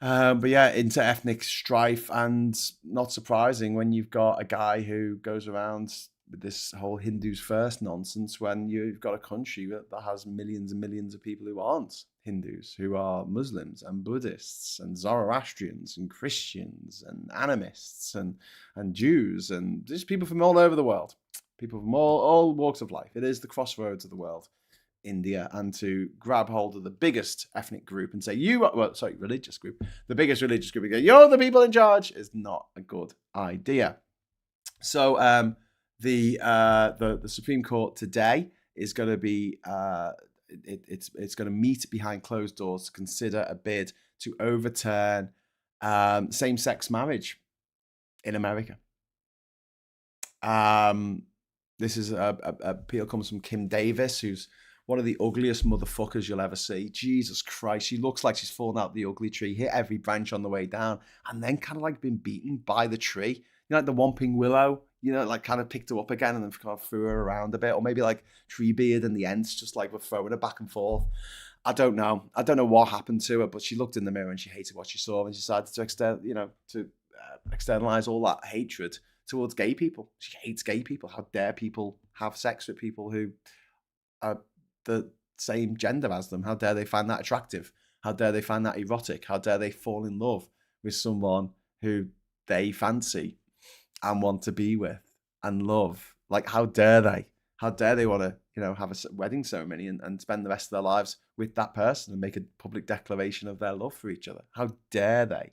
Inter-ethnic strife, and not surprising when you've got a guy who goes around with this whole Hindus first nonsense when you've got a country that has millions and millions of people who aren't Hindus, who are Muslims and Buddhists and Zoroastrians and Christians and animists and Jews and just people from all over the world, people from all walks of life. It is the crossroads of the world, India, and to grab hold of the biggest ethnic group and say religious group, the biggest religious group, and go, you're the people in charge, is not a good idea. So the Supreme Court today is going to be it's going to meet behind closed doors to consider a bid to overturn same-sex marriage in America. This is a appeal comes from Kim Davis, who's one of the ugliest motherfuckers you'll ever see. Jesus Christ, she looks like she's fallen out the ugly tree, hit every branch on the way down, and then kind of like been beaten by the tree. You know, like the Whomping Willow, you know, like kind of picked her up again and then kind of threw her around a bit. Or maybe like Treebeard and the Ents just like were throwing her back and forth. I don't know. I don't know what happened to her, but she looked in the mirror and she hated what she saw, and she decided to externalize all that hatred towards gay people. She hates gay people. How dare people have sex with people who are the same gender as them? How dare they find that attractive? How dare they find that erotic? How dare they fall in love with someone who they fancy and want to be with and love? Like, how dare they? How dare they want to, have a wedding ceremony and spend the rest of their lives with that person and make a public declaration of their love for each other? How dare they?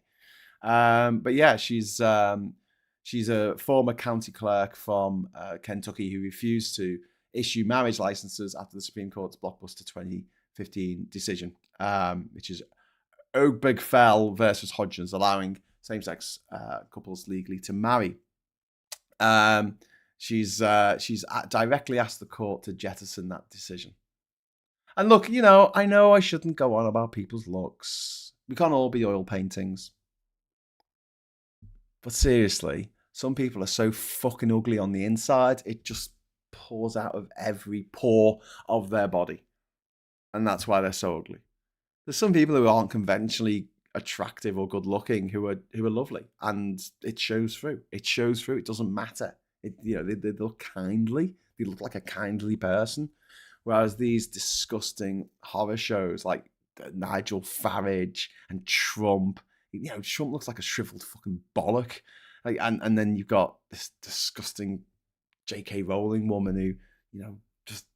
She's a former county clerk from Kentucky who refused to issue marriage licenses after the Supreme Court's blockbuster 2015 decision, which is Obergefell versus Hodgins, allowing same-sex couples legally to marry. She's directly asked the court to jettison that decision. And look, I know I shouldn't go on about people's looks. We can't all be oil paintings. But seriously, some people are so fucking ugly on the inside, it just pours out of every pore of their body. And that's why they're so ugly. There's some people who aren't conventionally attractive or good looking who are lovely, and it shows through. It shows through. It doesn't matter. They look kindly. They look like a kindly person. Whereas these disgusting horror shows like Nigel Farage and Trump, Trump looks like a shriveled fucking bollock. And then you've got this disgusting J.K. Rowling woman who, just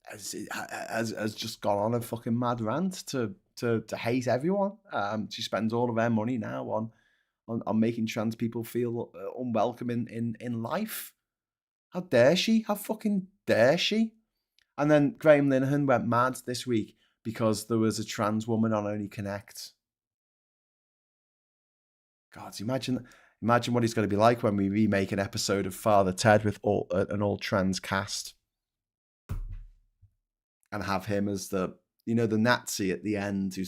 has just gone on a fucking mad rant to hate everyone. She spends all of her money now on making trans people feel unwelcome in life. How dare she? How fucking dare she? And then Graham Linehan went mad this week because there was a trans woman on Only Connect. God, imagine what he's going to be like when we remake an episode of Father Ted with an all trans cast, and have him as the Nazi at the end who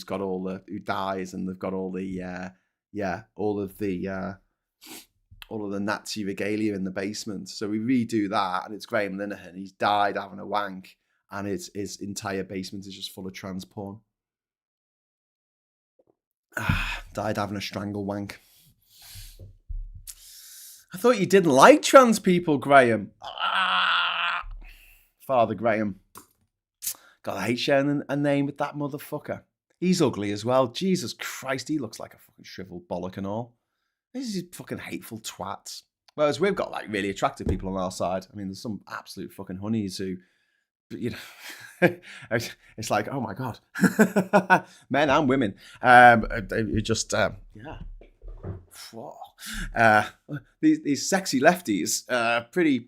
dies, and they've got all of the Nazi regalia in the basement. So we redo that, and it's Graham Linehan. He's died having a wank, and his entire basement is just full of trans porn. Died having a strangle wank. I thought you didn't like trans people, Graham. Father Graham. God, I hate sharing a name with that motherfucker. He's ugly as well. Jesus Christ, he looks like a fucking shriveled bollock and all. This is fucking hateful twats. Whereas we've got like really attractive people on our side. I mean, there's some absolute fucking honeys who, it's like, oh my God. Men and women. These sexy lefties, pretty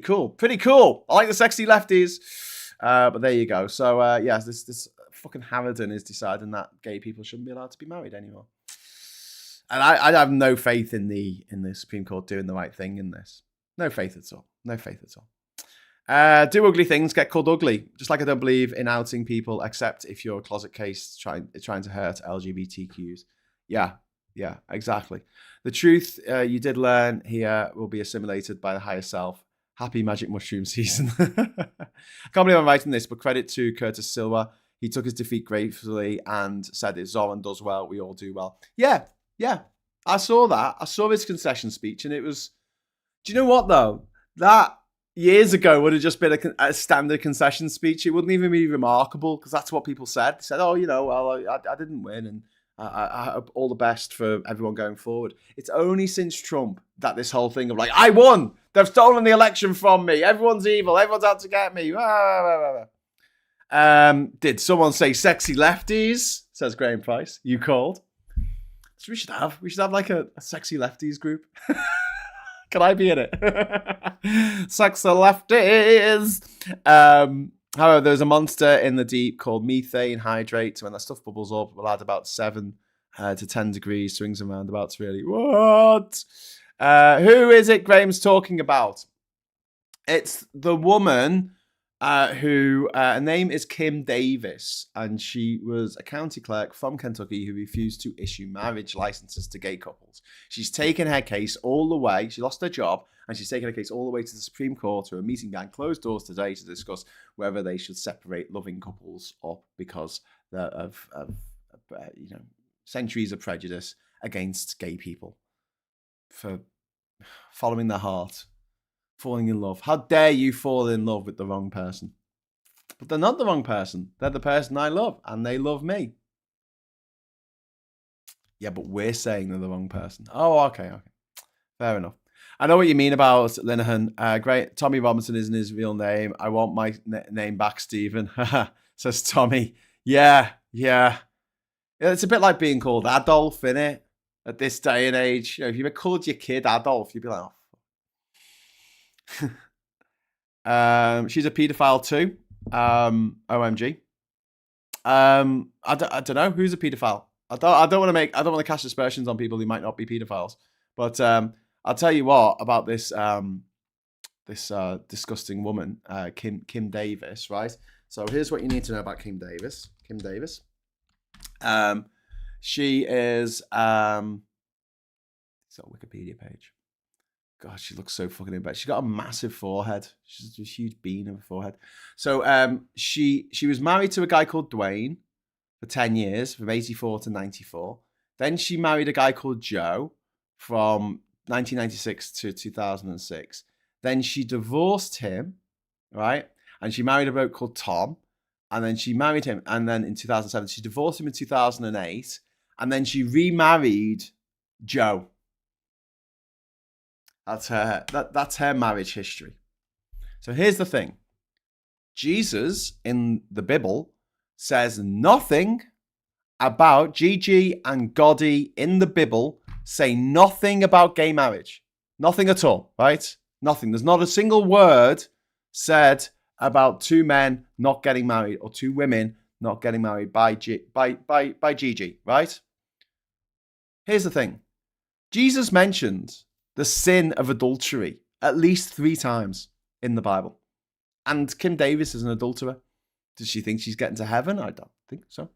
cool. Pretty cool. I like the sexy lefties. But there you go. So yes, this fucking Harridan is deciding that gay people shouldn't be allowed to be married anymore. And I have no faith in the Supreme Court doing the right thing in this. No faith at all. No faith at all. Do ugly things, get called ugly. Just like I don't believe in outing people, except if you're a closet case trying to hurt LGBTQs. Yeah, exactly. The truth you did learn here will be assimilated by the higher self. Happy Magic Mushroom season. I can't believe I'm writing this, but credit to Curtis Silva. He took his defeat gracefully and said, if Zoran does well, we all do well. Yeah. I saw that. I saw his concession speech, and it was... Do you know what, though? That years ago would have just been a standard concession speech. It wouldn't even be remarkable, because that's what people said. They said, I didn't win, and I hope all the best for everyone going forward. It's only since Trump that this whole thing of like, I won! They've stolen the election from me. Everyone's evil. Everyone's out to get me. Did someone say sexy lefties? Says Graham Price. You called. So we should have like a sexy lefties group. Can I be in it? Sexy lefties. However, there's a monster in the deep called methane hydrate. So when that stuff bubbles up, we'll add about 7 to 10 degrees, swings and roundabouts, really. What? Who is it Graham's talking about? It's the woman who her name is Kim Davis, and she was a county clerk from Kentucky who refused to issue marriage licenses to gay couples. She's taken her case all the way. She lost her job, and she's taken her case all the way to the Supreme Court, to a meeting behind closed doors today to discuss whether they should separate loving couples up because of centuries of prejudice against gay people for following their heart, falling in love. How dare you fall in love with the wrong person? But they're not the wrong person. They're the person I love, and they love me. Yeah, but we're saying they're the wrong person. Oh, okay. Fair enough. I know what you mean about Linehan. Great. Tommy Robinson isn't his real name. I want my name back, Stephen. Says Tommy. Yeah. It's a bit like being called Adolf, innit? At this day and age. If you were called your kid Adolf, you'd be like, oh. She's a paedophile too. OMG. I don't know. Who's a paedophile? I don't want to cast aspersions on people who might not be paedophiles, but I'll tell you what about this disgusting woman, Kim Davis, right? So here's what you need to know about Kim Davis. She is it's a Wikipedia page. God, she looks so fucking in bed. She's got a massive forehead. She's a huge bean of a forehead. So she was married to a guy called Dwayne for 10 years, from 84 to 94. Then she married a guy called Joe from 1996 to 2006. Then she divorced him, right? And she married a bloke called Tom. And then she married him. And then in 2007, she divorced him in 2008. And then she remarried Joe. That's her marriage history. So here's the thing. Jesus in the Bible says nothing about Gigi and Gotti in the Bible say nothing about gay marriage. Nothing at all, right? Nothing. There's not a single word said about two men not getting married or two women not getting married by Gigi, right? Here's the thing. Jesus mentioned the sin of adultery at least 3 times in the Bible. And Kim Davis is an adulterer. Does she think she's getting to heaven? I don't think so.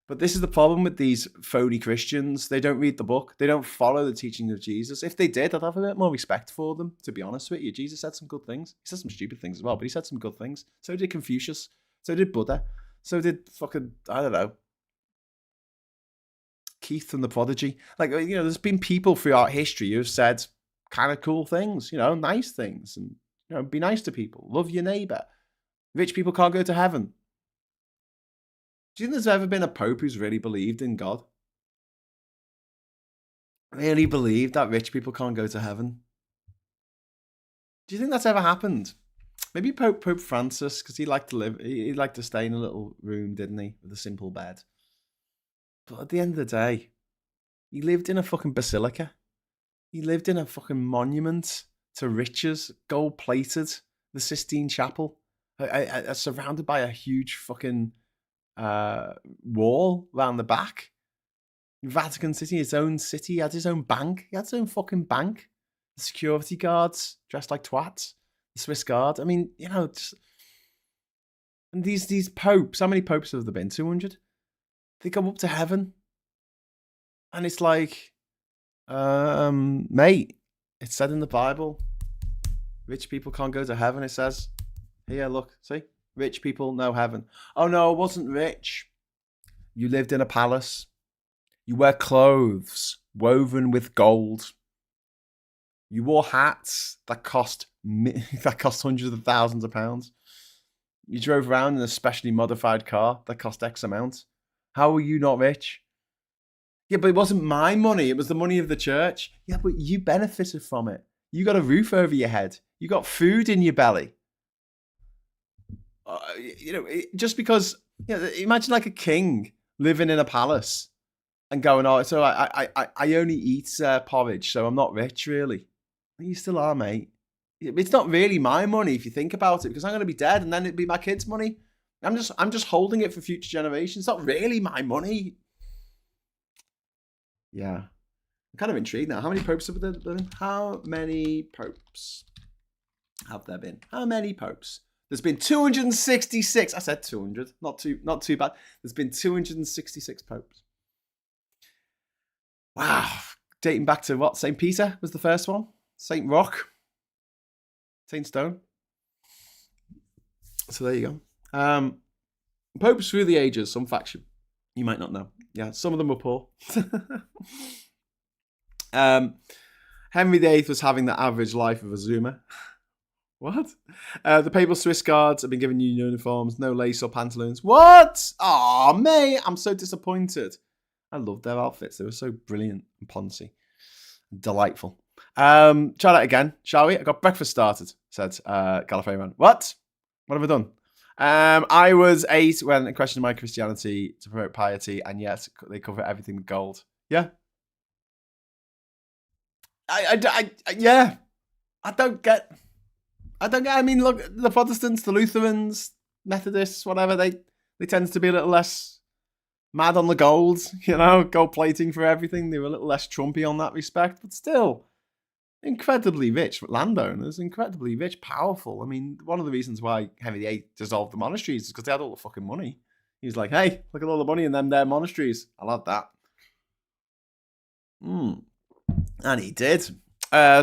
But this is the problem with these phony Christians. They don't read the book. They don't follow the teaching of Jesus. If they did, I'd have a bit more respect for them, to be honest with you. Jesus said some good things. He said some stupid things as well, but he said some good things. So did Confucius. So did Buddha. So did fucking, I don't know, Keith and the Prodigy. Like, you know, there's been people throughout history who have said kind of cool things, you know, nice things. And, you know, be nice to people. Love your neighbor. Rich people can't go to heaven. Do you think there's ever been a pope who's really believed in God? Really believed that rich people can't go to heaven? Do you think that's ever happened? Maybe Pope Francis, because he liked to stay in a little room, didn't he? With a simple bed. But at the end of the day, he lived in a fucking basilica. He lived in a fucking monument to riches, gold-plated, the Sistine Chapel, surrounded by a huge fucking wall around the back. Vatican City, his own city, he had his own bank. He had his own fucking bank. The security guards dressed like twats. The Swiss Guard. I mean, you know, and these popes, how many popes have there been? 200? They come up to heaven. And it's like, mate, it's said in the Bible, rich people can't go to heaven, it says. Here, look, see? Rich people, no heaven. Oh no, I wasn't rich. You lived in a palace. You wear clothes woven with gold. You wore hats that cost hundreds of thousands of pounds. You drove around in a specially modified car that cost X amount. How were you not rich? Yeah, but it wasn't my money. It was the money of the church. Yeah, but you benefited from it. You got a roof over your head. You got food in your belly. You know, just because, you know, imagine like a king living in a palace and going, oh, so I only eat porridge, so I'm not rich, really. You still are, mate. It's not really my money if you think about it, because I'm going to be dead and then it'd be my kids' money. I'm just holding it for future generations. It's not really my money. Yeah. I'm kind of intrigued now. How many popes have there been? How many popes have there been? How many popes? There's been 266. I said 200. Not too bad. There's been 266 popes. Wow. Dating back to what? St. Peter was the first one. St. Rock. St. Stone. So there you go. Popes through the ages, some faction. You might not know. Yeah, some of them were poor. Henry VIII was having the average life of a Zoomer. What? The papal Swiss guards have been given new uniforms, no lace or pantaloons. What? Oh, mate, I'm so disappointed. I loved their outfits. They were so brilliant and poncy. Delightful. Try that again, shall we? I got breakfast started, said Gallifreyan. What? What have I done? I was 8 when I questioned my Christianity to promote piety, and yes, they cover everything with gold. Yeah. Yeah. I don't get. I mean, look, the Protestants, the Lutherans, Methodists, whatever, they tend to be a little less mad on the gold, gold plating for everything. They were a little less Trumpy on that respect, but still incredibly rich landowners, incredibly rich, powerful. I mean, one of the reasons why Henry VIII dissolved the monasteries is because they had all the fucking money. He was like, hey, look at all the money in them there monasteries. I'll have that. And he did.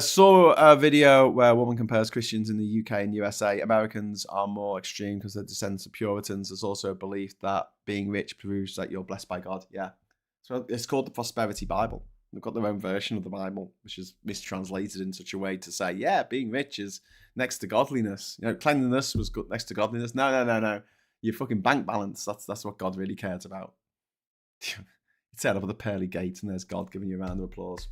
Saw a video where a woman compares Christians in the UK and USA. Americans are more extreme because they're descendants of Puritans. There's also a belief that being rich proves that you're blessed by God. Yeah. So it's called the Prosperity Bible. They've got their own version of the Bible, which is mistranslated in such a way to say, yeah, being rich is next to godliness. Cleanliness was good next to godliness. No. Your fucking bank balance, that's what God really cares about. You set up at the pearly gates and there's God giving you a round of applause.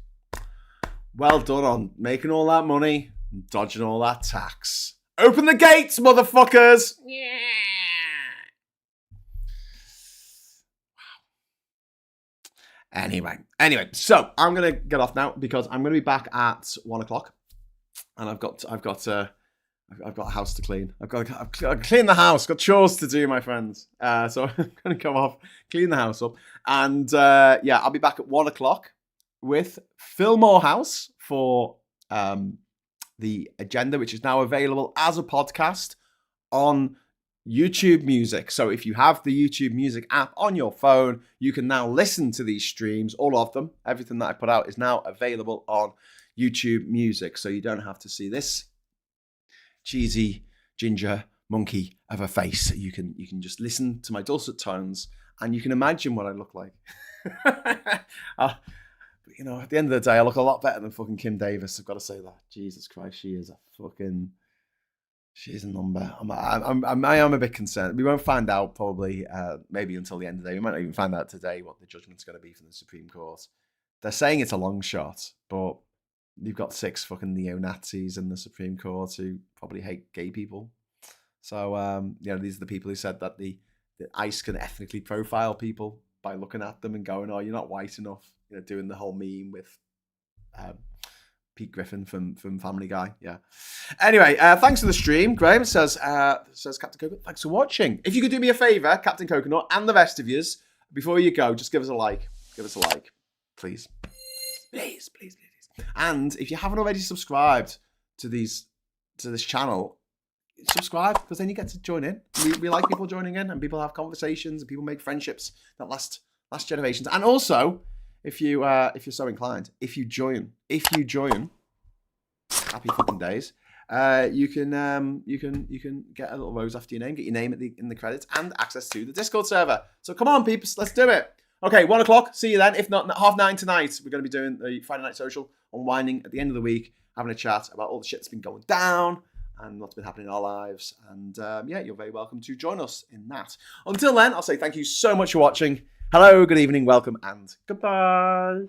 Well done on making all that money and dodging all that tax. Open the gates, motherfuckers! Yeah. Wow. Anyway, so I'm gonna get off now because I'm gonna be back at 1:00, and I've got a house to clean. I've got to clean the house. Got chores to do, my friends. So I'm gonna come off, clean the house up, and I'll be back at 1:00 with Phil Morehouse for the agenda, which is now available as a podcast on YouTube Music. So if you have the YouTube Music app on your phone, you can now listen to these streams, all of them. Everything that I put out is now available on YouTube Music. So you don't have to see this cheesy ginger monkey of a face. You can just listen to my dulcet tones and you can imagine what I look like. At the end of the day, I look a lot better than fucking Kim Davis. I've got to say that. Jesus Christ, she is a number. I am a bit concerned. We won't find out probably, maybe until the end of the day. We might not even find out today what the judgment's going to be from the Supreme Court. They're saying it's a long shot, but you've got 6 fucking neo-Nazis in the Supreme Court who probably hate gay people. So, these are the people who said that the ICE can ethnically profile people by looking at them and going, oh, you're not white enough. Doing the whole meme with Pete Griffin from Family Guy. Yeah. Anyway, thanks for the stream. Graham says Captain Coconut, thanks for watching. If you could do me a favour, Captain Coconut and the rest of yous, before you go, just give us a like. Give us a like, please. Please. And if you haven't already subscribed to this channel, subscribe, because then you get to join in. We like people joining in, and people have conversations, and people make friendships that last generations. And also, if you're so inclined, if you join, happy fucking days. You can get a little rose after your name, get your name in the credits, and access to the Discord server. So come on, peeps, let's do it. Okay, 1:00. See you then. If not, 9:30 tonight, we're going to be doing the Friday Night Social, unwinding at the end of the week, having a chat about all the shit that's been going down and what's been happening in our lives. And you're very welcome to join us in that. Until then, I'll say thank you so much for watching. Hello, good evening, welcome, and goodbye.